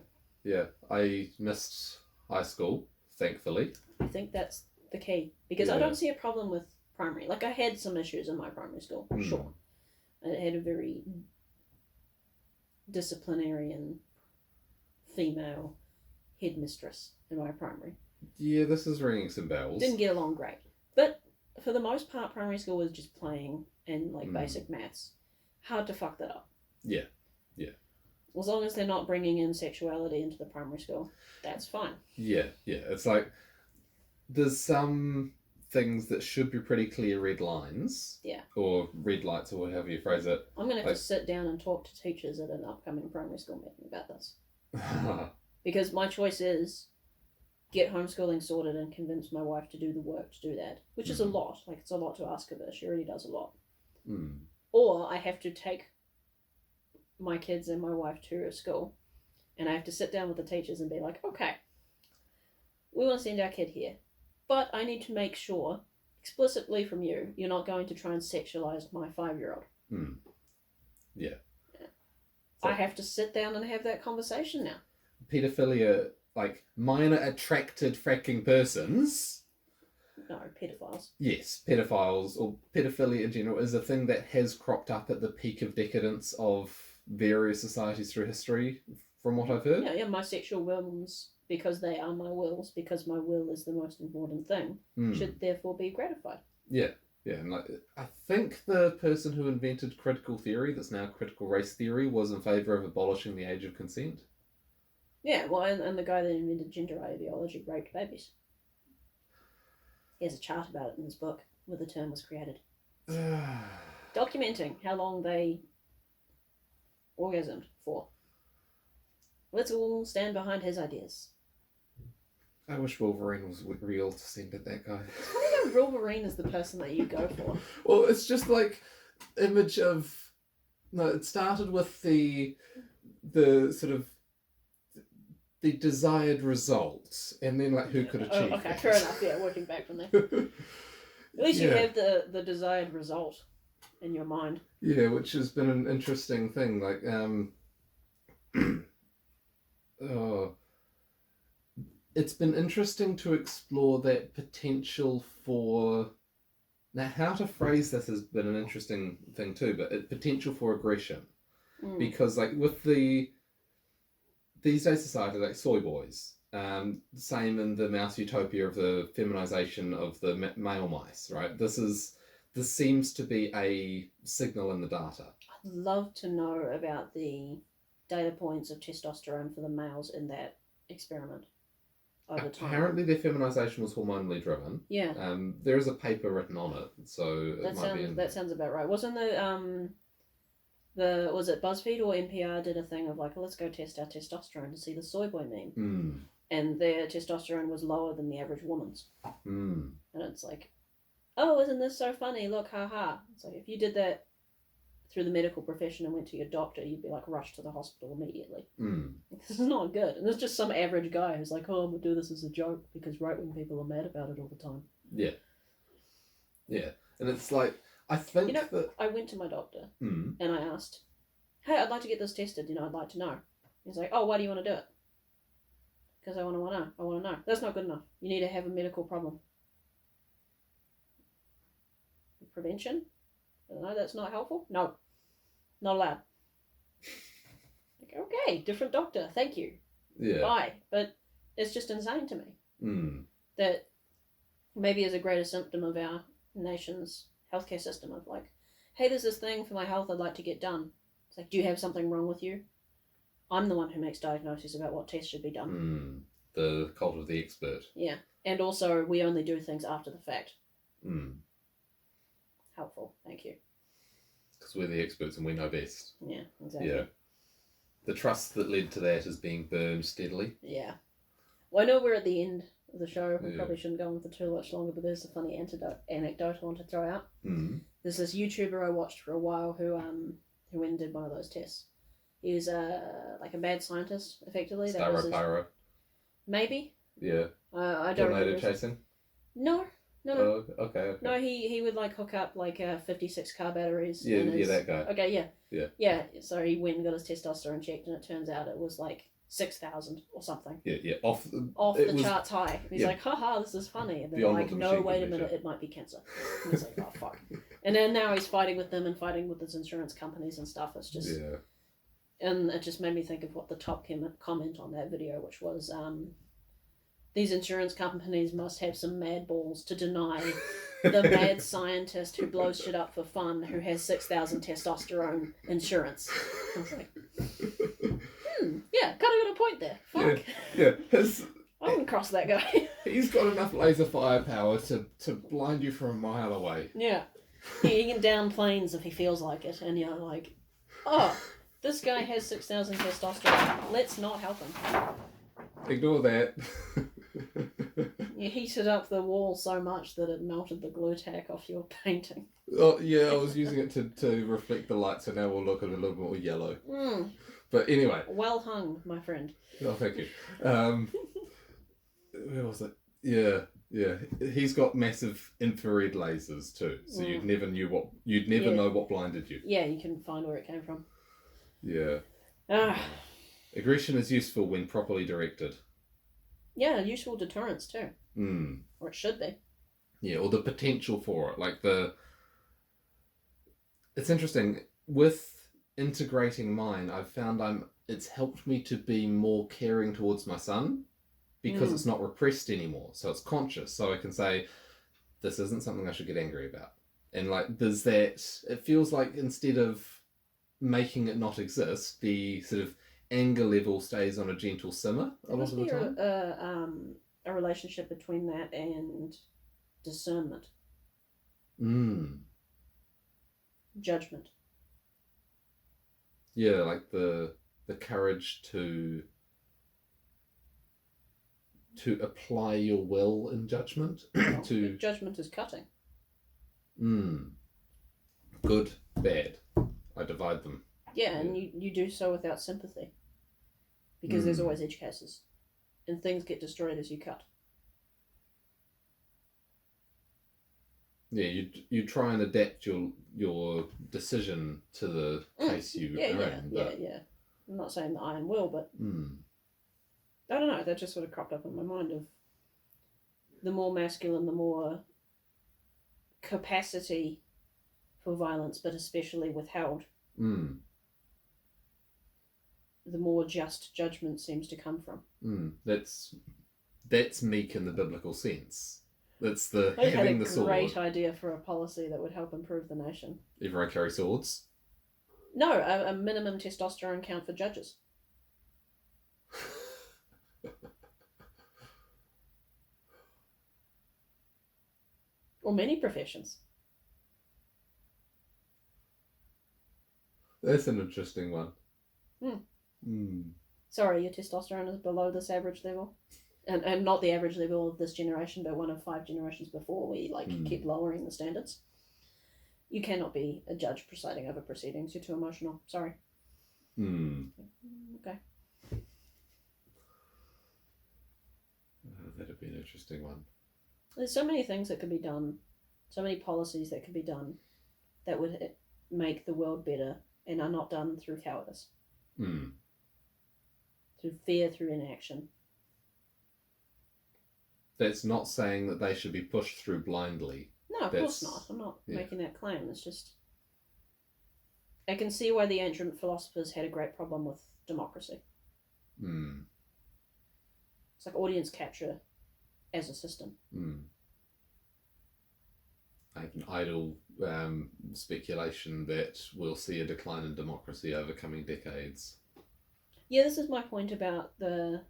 I missed high school, thankfully. I think that's the key. Because I don't see a problem with primary. Like, I had some issues in my primary school, sure. I had a very disciplinarian female headmistress in my primary. Yeah, this is ringing some bells. Didn't get along great. But for the most part, primary school was just playing and like basic maths. Hard to fuck that up. Yeah. As long as they're not bringing in sexuality into the primary school, that's fine. Yeah. It's like there's some things that should be pretty clear red lines. Yeah. Or red lights, or however you phrase it. I'm going to have to sit down and talk to teachers at an upcoming primary school meeting about this. Because my choice is get homeschooling sorted and convince my wife to do the work to do that, which is a lot. Like, it's a lot to ask of her. She already does a lot. Or I have to take my kids and my wife to a school, and I have to sit down with the teachers and be like, okay, we want to send our kid here, but I need to make sure explicitly from you, you're not going to try and sexualize my 5-year-old. Yeah. So I have to sit down and have that conversation now. Pedophilia, like minor attracted fracking persons. No, pedophiles. Yes, pedophiles, or pedophilia in general, is a thing that has cropped up at the peak of decadence of various societies through history, from what I've heard. Yeah, my sexual whims, because they are my wills, because my will is the most important thing, should therefore be gratified. Yeah, and like, I think the person who invented critical theory, that's now critical race theory, was in favour of abolishing the age of consent. Yeah, well, and the guy that invented gender ideology raped babies. He has a chart about it in his book, where the term was created. Documenting how long they orgasmed for. Let's all stand behind his ideas. I wish Wolverine was real to send at that guy. It's funny that Wolverine is the person that you go for. Well, it's just like image of... No, it started with the sort of the desired results, and then like who could achieve okay, that. Fair enough, yeah, working back from there. At least you have the desired result in your mind. Yeah, which has been an interesting thing. Like, it's been interesting to explore that potential for... Now, how to phrase this has been an interesting thing too, but potential for aggression. Because, like, with these days society, like soy boys, same in the mouse utopia of the feminization of the male mice, right? This seems to be a signal in the data. I'd love to know about the data points of testosterone for the males in that experiment over time. Apparently their feminization was hormonally driven. Yeah. There is a paper written on it, so that sounds about right. Wasn't was it BuzzFeed or NPR did a thing of like, let's go test our testosterone to see the soy boy meme. And their testosterone was lower than the average woman's. And it's like, oh, isn't this so funny? Look, haha. It's like, if you did that through the medical profession and went to your doctor, you'd be like rushed to the hospital immediately. This is not good. And there's just some average guy who's like, oh, I'm going to do this as a joke because right-wing people are mad about it all the time. Yeah. And it's like, I think that... I went to my doctor and I asked, hey, I'd like to get this tested, I'd like to know. He's like, oh, why do you want to do it? Because I want to know. That's not good enough. You need to have a medical problem. Prevention? I don't know, that's not helpful? No. Not allowed. Like, okay, different doctor, thank you. Yeah. Bye. But it's just insane to me. That maybe is a greater symptom of our nation's healthcare system of like, hey, there's this thing for my health I'd like to get done. It's like, do you have something wrong with you? I'm the one who makes diagnoses about what tests should be done. The cult of the expert. Yeah. And also, we only do things after the fact. Helpful. Thank you. Because we're the experts and we know best. Yeah, exactly. Yeah. The trust that led to that is being burned steadily. Yeah. Well, I know we're at the end of the show. We probably shouldn't go on for too much longer, but there's a funny anecdote I want to throw out. There's this YouTuber I watched for a while who went and did one of those tests. He was like a mad scientist, effectively. That was Pyro. Maybe. Yeah. I don't Tornado remember. chasing? No. Oh, okay. No, he would like hook up like 56 car batteries. Yeah, that guy. Okay, yeah. Yeah. Yeah, so he went and got his testosterone checked, and it turns out it was like 6,000 or something. Yeah. Off the charts high. He's like, haha, this is funny. And then they're like, no, wait a minute, it might be cancer. And he's like, oh, fuck. And then now he's fighting with them and fighting with his insurance companies and stuff. It's just... Yeah. And it just made me think of what the top comment on that video, which was, these insurance companies must have some mad balls to deny the mad scientist who blows shit up for fun, who has 6,000 testosterone insurance. I was like, yeah, kind of got a point there. Fuck. Yeah. I wouldn't cross that guy. He's got enough laser firepower to blind you from a mile away. Yeah. He can down planes if he feels like it, and you're like, oh, this guy has 6,000 testosterone. Let's not help him. Ignore that. You heated up the wall so much that it melted the glue tack off your painting. Oh, yeah, I was using it to reflect the light, so now we'll look a little more yellow. But anyway. Well hung, my friend. Oh, thank you. Where was it? Yeah. He's got massive infrared lasers too, so you'd never know what blinded you. Yeah, you can find where it came from. Yeah. Aggression is useful when properly directed. Yeah, useful deterrence too. Or it should be. Yeah, or the potential for it. It's interesting. With integrating mine, I've found it's helped me to be more caring towards my son because it's not repressed anymore. So it's conscious. So I can say, this isn't something I should get angry about. And there's that, it feels like instead of making it not exist, the sort of anger level stays on a gentle simmer a lot of the time. A relationship between that and discernment. Judgment. Yeah, like the courage to apply your will in judgment. Judgment is cutting. Good, bad. I divide them. Yeah, and you do so without sympathy. Because there's always edge cases. And things get destroyed as you cut. Yeah, you try and adapt your decision to the case you are in. Yeah. I'm not saying the iron will, but I don't know, that just sort of cropped up in my mind of the more masculine, the more capacity for violence, but especially withheld. The more just judgment seems to come from. That's meek in the biblical sense. That's the I having had the sword. a great idea for a policy that would help improve the nation. Everyone carry swords? No, a minimum testosterone count for judges. Or many professions. That's an interesting one. Sorry, your testosterone is below this average level. And not the average level of this generation, but one of 5 generations before, where you keep lowering the standards. You cannot be a judge presiding over proceedings. You're too emotional. Sorry. Okay. That'd be an interesting one. There's so many things that could be done, so many policies that could be done that would make the world better and are not done through cowardice. Through fear, through inaction. That's not saying that they should be pushed through blindly. No, of course not. I'm not making that claim. It's just... I can see why the ancient philosophers had a great problem with democracy. It's like audience capture as a system. Like an idle speculation that we'll see a decline in democracy over coming decades. Yeah, this is my point about the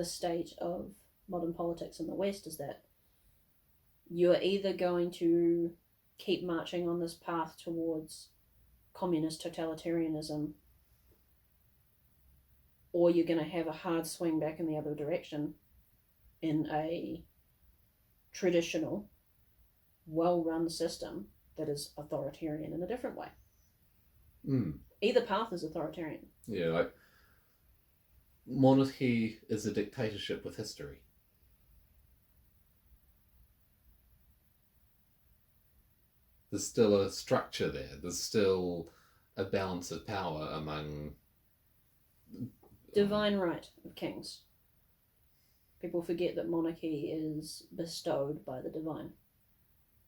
state of modern politics in the West, is that you're either going to keep marching on this path towards communist totalitarianism, or you're going to have a hard swing back in the other direction in a traditional, well-run system that is authoritarian in a different way. Either path is authoritarian. Yeah, like monarchy is a dictatorship with history. There's still a structure there. There's still a balance of power among Divine right of kings. People forget that monarchy is bestowed by the divine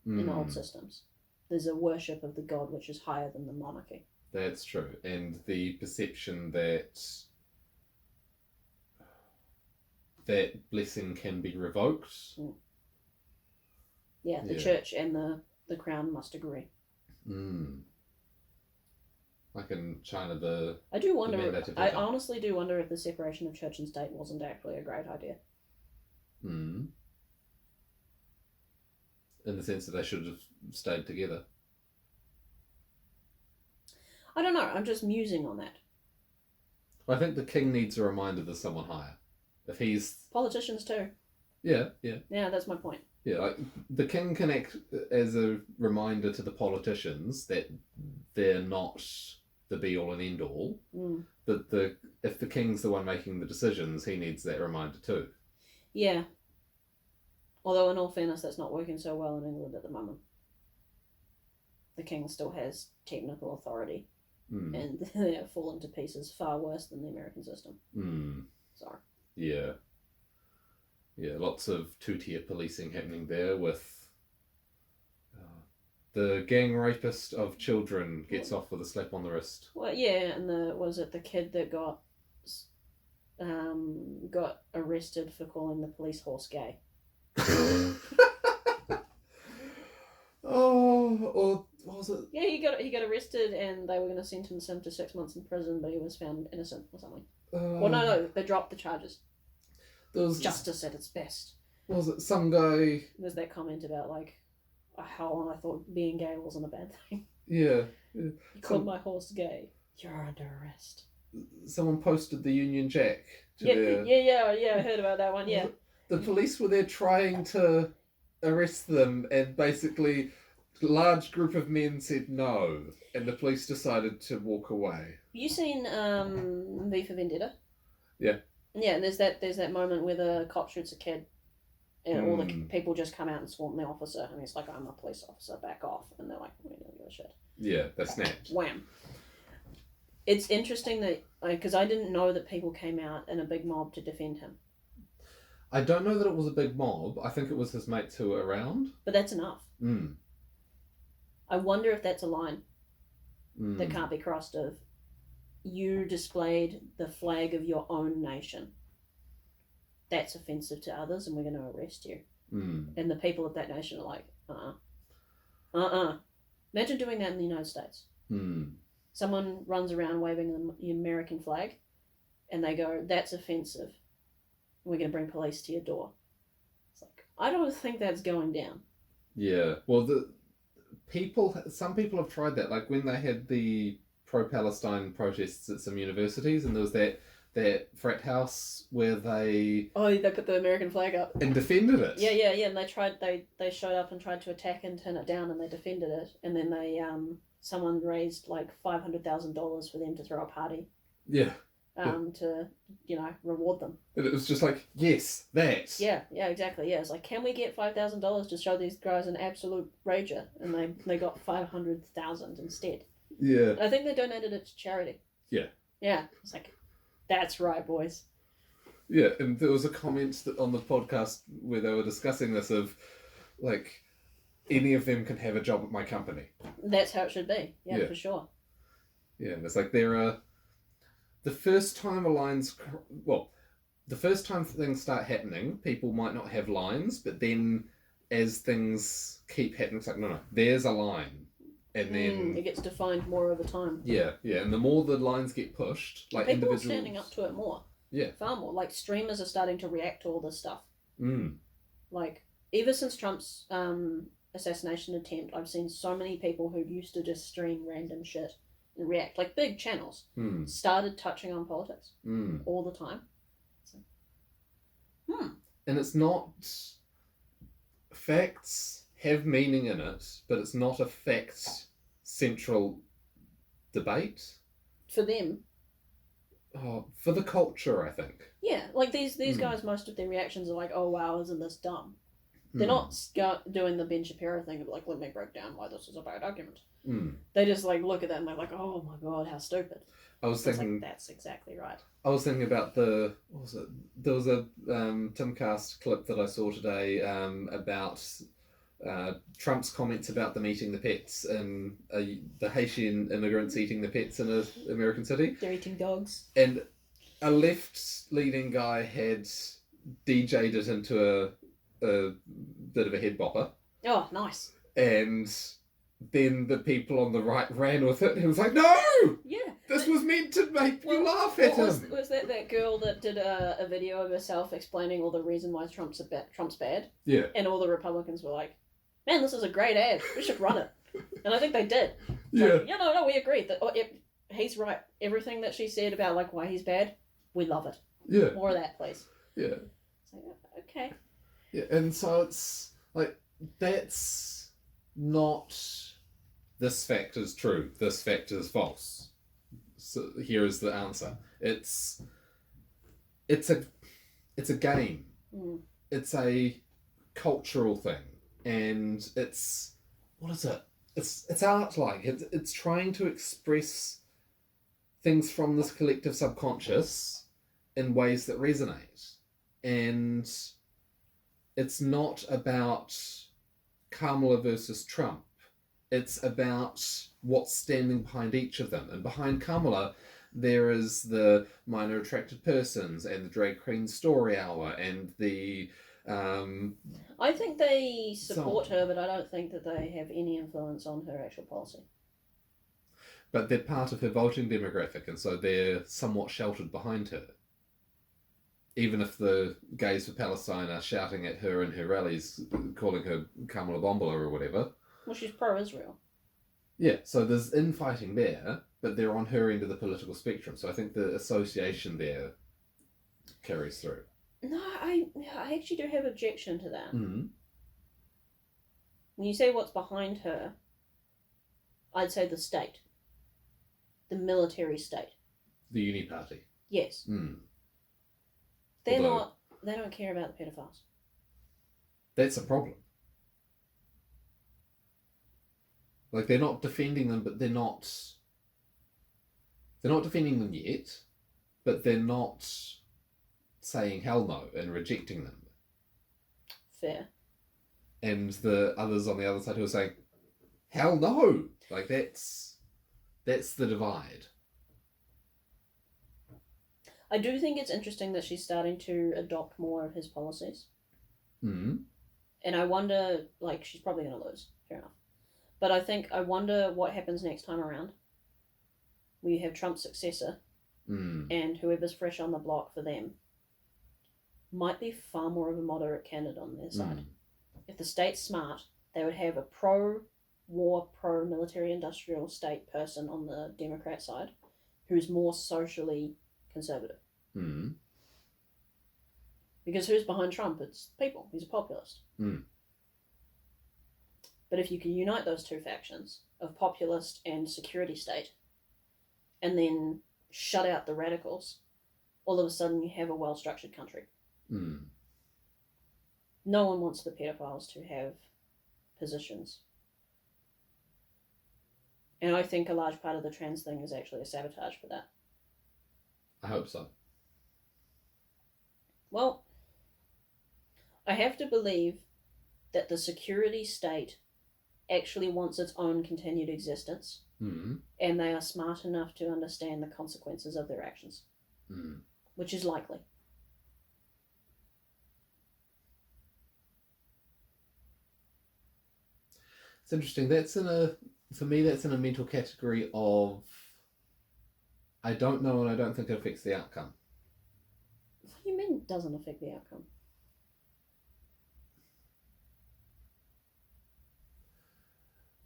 in old systems. There's a worship of the god which is higher than the monarchy. That's true. And the perception that that blessing can be revoked. Yeah, the church and the crown must agree. Like in China, I do wonder. I honestly do wonder if the separation of church and state wasn't actually a great idea. In the sense that they should have stayed together. I don't know. I'm just musing on that. I think the king needs a reminder there's someone higher. If he's politicians too. Yeah. Yeah, that's my point. Yeah, like the king can act as a reminder to the politicians that they're not the be all and end all. But if the king's the one making the decisions, he needs that reminder too. Yeah. Although, in all fairness, that's not working so well in England at the moment. The king still has technical authority, and they're falling to pieces far worse than the American system. Sorry. Yeah. Yeah, lots of two-tier policing happening there with the gang rapist of children gets off with a slap on the wrist. Well, yeah, and the kid that got arrested for calling the police horse gay. Or what was it? Yeah, he got arrested, and they were going to sentence him to 6 months in prison, but he was found innocent or something. Well, no, they dropped the charges. There was justice at its best. Was it some guy? There's that comment about like how long I thought being gay wasn't a bad thing. Yeah. You called my horse gay. You're under arrest. Someone posted the Union Jack. Yeah, I heard about that one. Yeah. The police were there trying to arrest them, and basically, a large group of men said no, and the police decided to walk away. Have you seen V for Vendetta? Yeah. Yeah, and there's that moment where the cop shoots a kid, and all the people just come out and swarm the officer, and he's like, "I'm a police officer, back off," and they're like, "We don't give a shit." Yeah, they snapped. Wham. It's interesting that because I didn't know that people came out in a big mob to defend him. I don't know that it was a big mob. I think it was his mates who were around. But that's enough. I wonder if that's a line that can't be crossed of. You displayed the flag of your own nation. That's offensive to others, and we're going to arrest you. And the people of that nation are like, Imagine doing that in the United States. Someone runs around waving the American flag, and they go, "That's offensive. We're going to bring police to your door." It's like, I don't think that's going down. Yeah. Well, some people have tried that. Like when they had the pro-Palestine protests at some universities, and there was that frat house where they put the American flag up and defended it. Yeah, and they showed up and tried to attack and turn it down, and they defended it, and then they someone raised like $500,000 for them to throw a party. Yeah. To reward them. And it was just like, yes, that. Yeah, exactly. Yeah, it's like, can we get $5,000 to show these guys an absolute rager? And they got 500,000 instead. Yeah. I think they donated it to charity. Yeah. Yeah. It's like, that's right, boys. Yeah, and there was a comment on the podcast where they were discussing this of, like, any of them can have a job at my company. That's how it should be. Yeah, for sure. Yeah, and it's like the first time things start happening, people might not have lines, but then as things keep happening, it's like, no, there's a line. And then it gets defined more over time. Yeah, and the more the lines get pushed, like people individuals... are standing up to it more. Yeah. Far more. Like, streamers are starting to react to all this stuff. Like, ever since Trump's assassination attempt, I've seen so many people who used to just stream random shit and react, like big channels, started touching on politics all the time. So, And it's not... Facts have meaning in it, but it's not a fact-central debate. For them. for the culture, I think. Yeah, like these guys, most of their reactions are like, "Oh wow, isn't this dumb?" They're Mm. not doing the Ben Shapiro thing of like, "Let me break down why this is a bad argument." Mm. They just like look at that and they're like, "Oh my god, how stupid!" I was It's thinking. like that's exactly right. I was thinking about what was it? There was a Timcast clip that I saw today about Trump's comments about them eating the pets and the Haitian immigrants eating the pets in an American city. They're eating dogs. And a left-leaning guy had DJ'd it into a bit of a head bopper. Oh, nice. And then the people on the right ran with it. And he was like, no! Yeah. This was meant to make you laugh at him. Was that girl that did a video of herself explaining all the reason why Trump's bad? Yeah. And all the Republicans were like, man, this is a great ad. We should run it. And I think they did. Yeah. Like, no, we agree. He's right. Everything that she said about like why he's bad, we love it. Yeah. More of that, please. Yeah. It's like, okay. Yeah, and so it's like, that's not this fact is true, this fact is false. So here is the answer. It's a game. Mm. It's a cultural thing, and it's what is it? It's art. Like it's trying to express things from this collective subconscious in ways that resonate, and it's not about Kamala versus Trump. It's about what's standing behind each of them. And behind Kamala, there is the minor attracted persons and the drag queen story hour and the... I think they support her, but I don't think that they have any influence on her actual policy. But they're part of her voting demographic, and so they're somewhat sheltered behind her. Even if the gays for Palestine are shouting at her in her rallies, calling her Kamala Bombola or whatever. Well, she's pro-Israel. Yeah, so there's infighting there, but they're on her end of the political spectrum. So I think the association there carries through. No, I actually do have objection to that. Mm-hmm. When you say what's behind her, I'd say the state. The military state. The Uni Party. Yes. Mm. They don't care about the pedophiles. That's a problem. Like, they're not defending them, but they're not defending them yet, but they're not saying hell no and rejecting them. Fair. And the others on the other side who are saying, hell no! Like, that's the divide. I do think it's interesting that she's starting to adopt more of his policies. Mm-hmm. And I wonder, like, she's probably going to lose. Fair enough. But I wonder what happens next time around. We have Trump's successor, and whoever's fresh on the block for them might be far more of a moderate candidate on their side. If the state's smart, they would have a pro-war, pro-military industrial state person on the Democrat side who's more socially conservative. Mm-hmm. Because who's behind Trump? It's people. He's a populist. Mm. But if you can unite those two factions of populist and security state and then shut out the radicals, all of a sudden you have a well-structured country. Mm. No one wants the pedophiles to have positions. And I think a large part of the trans thing is actually a sabotage for that. I hope so. Well, I have to believe that the security state actually wants its own continued existence, and they are smart enough to understand the consequences of their actions, which is likely. It's interesting. For me, that's in a mental category of I don't know and I don't think it affects the outcome. What do you mean it doesn't affect the outcome?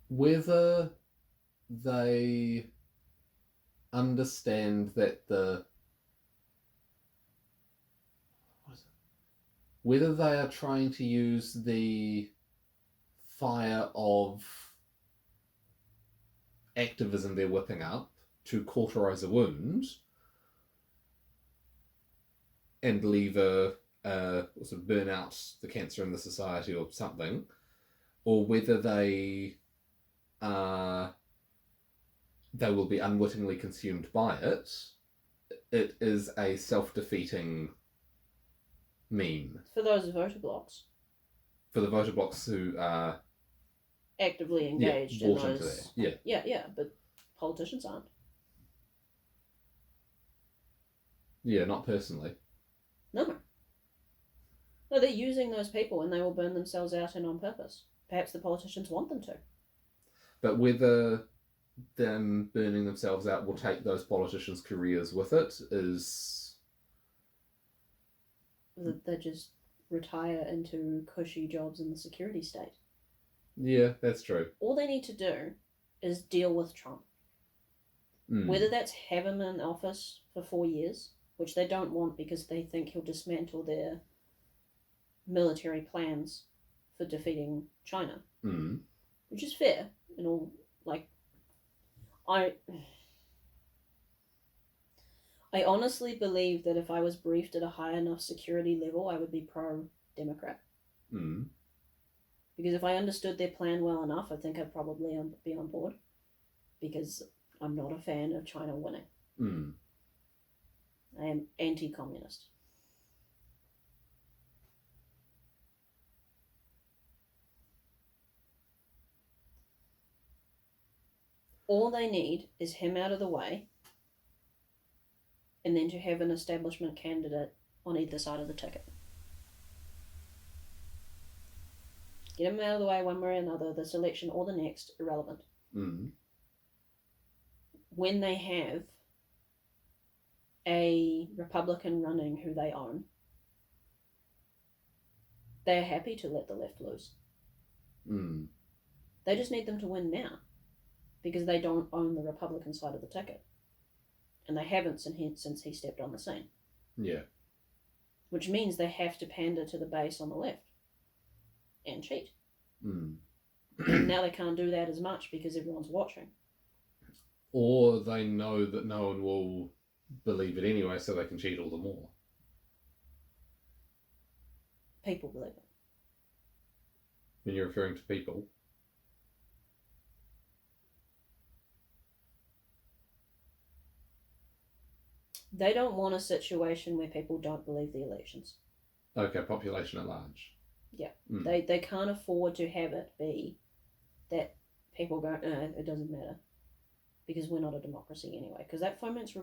Whether they understand that whether they are trying to use the fire of activism they're whipping up to cauterize a wound, and leave sort of burn out the cancer in the society or something, or whether they will be unwittingly consumed by it, it is a self-defeating meme. For those voter blocks. For the voter blocks who are actively engaged in into those. that. Yeah, but politicians aren't. Yeah, not personally. No, they're using those people and they will burn themselves out and on purpose. Perhaps the politicians want them to. But whether them burning themselves out will take those politicians' careers with it is... They just retire into cushy jobs in the security state. Yeah, that's true. All they need to do is deal with Trump. Whether that's have him in office for 4 years, which they don't want because they think he'll dismantle their military plans for defeating China, which is fair and all. Like, I honestly believe that if I was briefed at a high enough security level, I would be pro-Democrat. Because if I understood their plan well enough, I think I'd probably be on board. Because I'm not a fan of China winning. I am anti-communist. All they need is him out of the way, and then to have an establishment candidate on either side of the ticket. Get him out of the way one way or another, this election or the next, irrelevant. When they have a Republican running who they own, they're happy to let the left loose. They just need them to win now, because they don't own the Republican side of the ticket. And they haven't since he stepped on the scene. Yeah. Which means they have to pander to the base on the left. And cheat. And now they can't do that as much because everyone's watching. Or they know that no one will believe it anyway, so they can cheat all the more. People believe it. When you're referring to people? They don't want a situation where people don't believe the elections. Okay, population at large. Yeah. They can't afford to have it be that people go, it doesn't matter. Because we're not a democracy anyway. Because that foments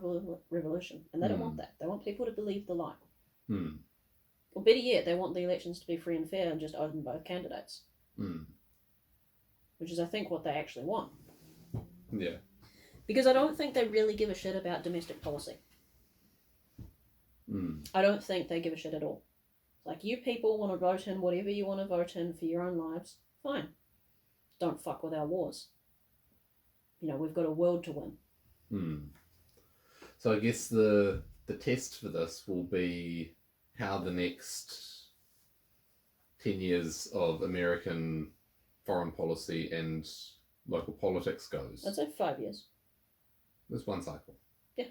revolution. And they don't want that. They want people to believe the lie. Or better yet, they want the elections to be free and fair and just open both candidates. Which is, I think, what they actually want. Yeah. Because I don't think they really give a shit about domestic policy. I don't think they give a shit at all. Like, you people want to vote in whatever you want to vote in for your own lives, fine. Don't fuck with our wars. You know, we've got a world to win. So I guess the test for this will be how the next 10 years of American foreign policy and local politics goes. I'd say 5 years. There's one cycle. Yeah.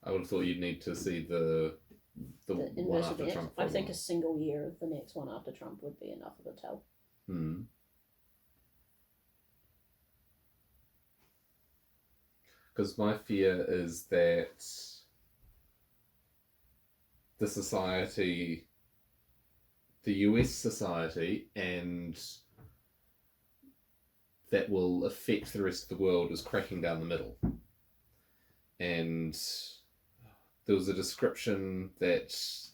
I would have thought you'd need to see the one after Trump. I think a single year of the next one after Trump would be enough of a tell. Because my fear is that the society, the US society, and that will affect the rest of the world is cracking down the middle. And there was a description that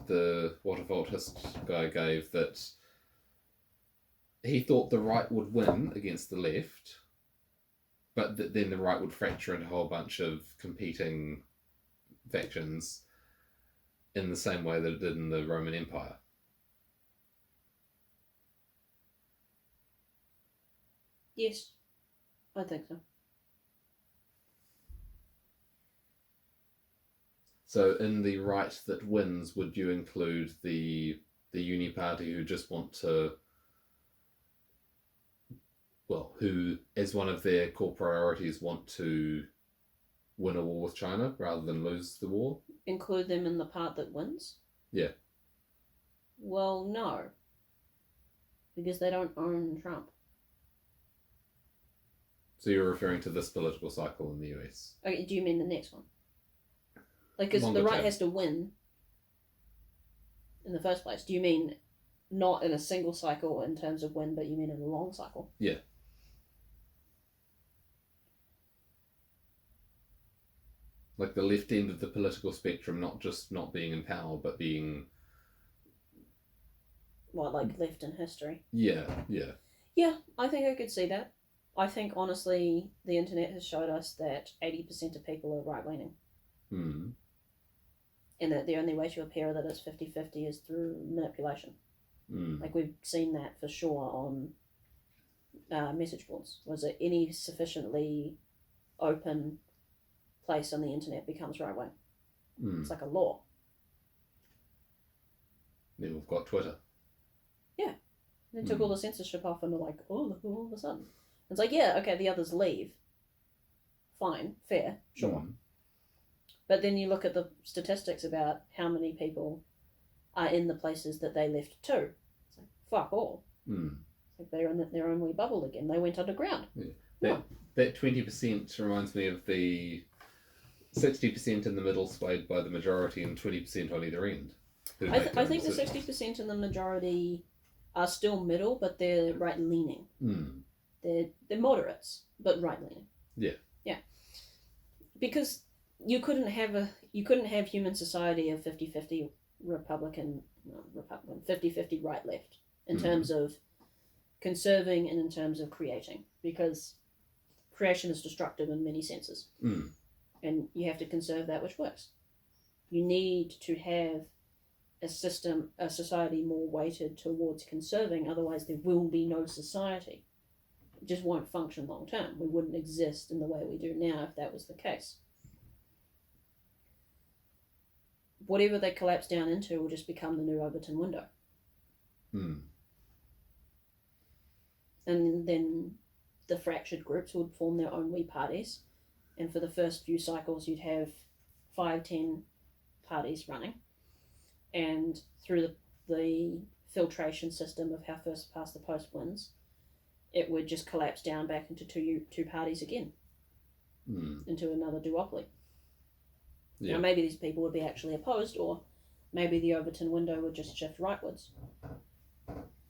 the water voltist guy gave that he thought the right would win against the left, but that then the right would fracture into a whole bunch of competing factions in the same way that it did in the Roman Empire. Yes, I think so. So in the right that wins, would you include the uni party who just want to, well, who as one of their core priorities want to win a war with China rather than lose the war? Include them in the part that wins? Yeah. Well, no. Because they don't own Trump. So you're referring to this political cycle in the US? Okay, do you mean the next one? Like, because the right has to win in the first place. Do you mean not in a single cycle in terms of win, but you mean in a long cycle? Yeah. Like the left end of the political spectrum, not just not being in power, but being... What, like left in history? Yeah, yeah. Yeah, I think I could see that. I think, honestly, the internet has showed us that 80% of people are right-leaning. Mm. And that the only way to appear that it's 50-50 is through manipulation. Mm. Like, we've seen that for sure on message boards. Was it any sufficiently open place on the internet becomes right-wing? Mm. It's like a law. Then we've got Twitter. Yeah. They took all the censorship off and they're like, oh, look all of a sudden. It's like, yeah, okay, the others leave. Fine, fair, sure. Mm. But then you look at the statistics about how many people are in the places that they left to. It's like, fuck all. Mm. It's like they're in their own wee bubble again. They went underground. Yeah. That 20% reminds me of the 60% in the middle swayed by the majority and 20% on either end. I think the 60% in the majority are still middle, but they're right-leaning. Mm. They're moderates, but right-leaning. Yeah. Yeah. Because you couldn't have human society of 50-50 Republican, 50-50 right-left in terms of conserving and in terms of creating, because creation is destructive in many senses. Mm. And you have to conserve that which works. You need to have a society more weighted towards conserving, otherwise there will be no society. It just won't function long term. We wouldn't exist in the way we do now if that was the case. Whatever they collapse down into will just become the new Overton window. Mm. And then the fractured groups would form their own wee parties. And for the first few cycles, you'd have 5-10 parties running. And through the filtration system of how first past the post wins, it would just collapse down back into two parties again. Mm. Into another duopoly. Yeah. Now, maybe these people would be actually opposed, or maybe the Overton window would just shift rightwards.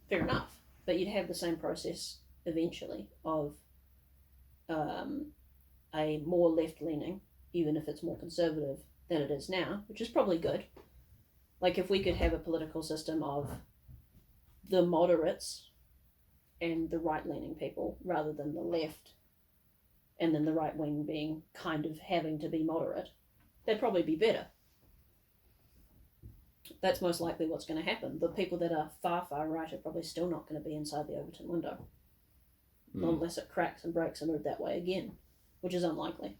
Fair enough. But you'd have the same process eventually of a more left-leaning, even if it's more conservative than it is now, which is probably good. Like, if we could have a political system of the moderates and the right-leaning people rather than the left, and then the right wing being kind of having to be moderate, that'd probably be better. That's most likely what's going to happen. The people that are far, far right are probably still not going to be inside the Overton window. Not unless it cracks and breaks and moved that way again, which is unlikely.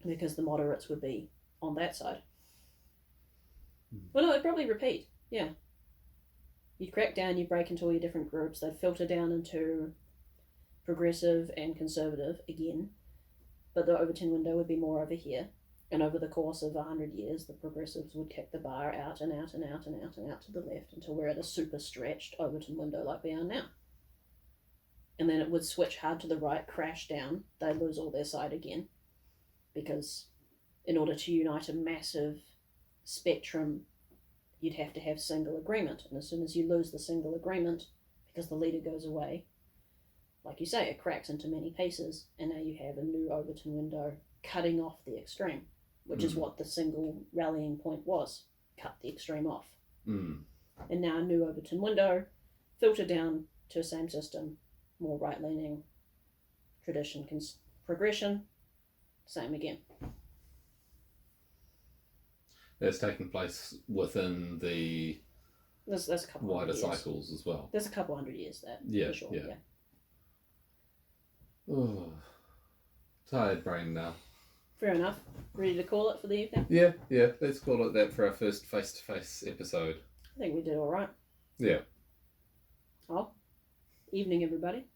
Because the moderates would be on that side. Well, no, they'd probably repeat, yeah. You'd crack down, you'd break into all your different groups, they'd filter down into progressive and conservative again, but the Overton window would be more over here. And over the course of 100 years, the progressives would kick the bar out and out and out and out and out to the left until we're at a super stretched Overton window like we are now. And then it would switch hard to the right, crash down, they'd lose all their side again. Because in order to unite a massive spectrum, you'd have to have single agreement. And as soon as you lose the single agreement, because the leader goes away, like you say, it cracks into many pieces, and now you have a new Overton window cutting off the extreme, which is what the single rallying point was. Cut the extreme off. Mm. And now a new Overton window, filter down to a same system, more right-leaning, tradition, progression, same again. That's taking place within the There's a couple wider years. Cycles as well. There's a couple 100 years there, Yeah, for sure. yeah. Oh, tired brain now. Fair enough. Ready to call it for the evening? Yeah. Let's call it that for our first face-to-face episode. I think we did all right. Yeah. Oh, evening, everybody.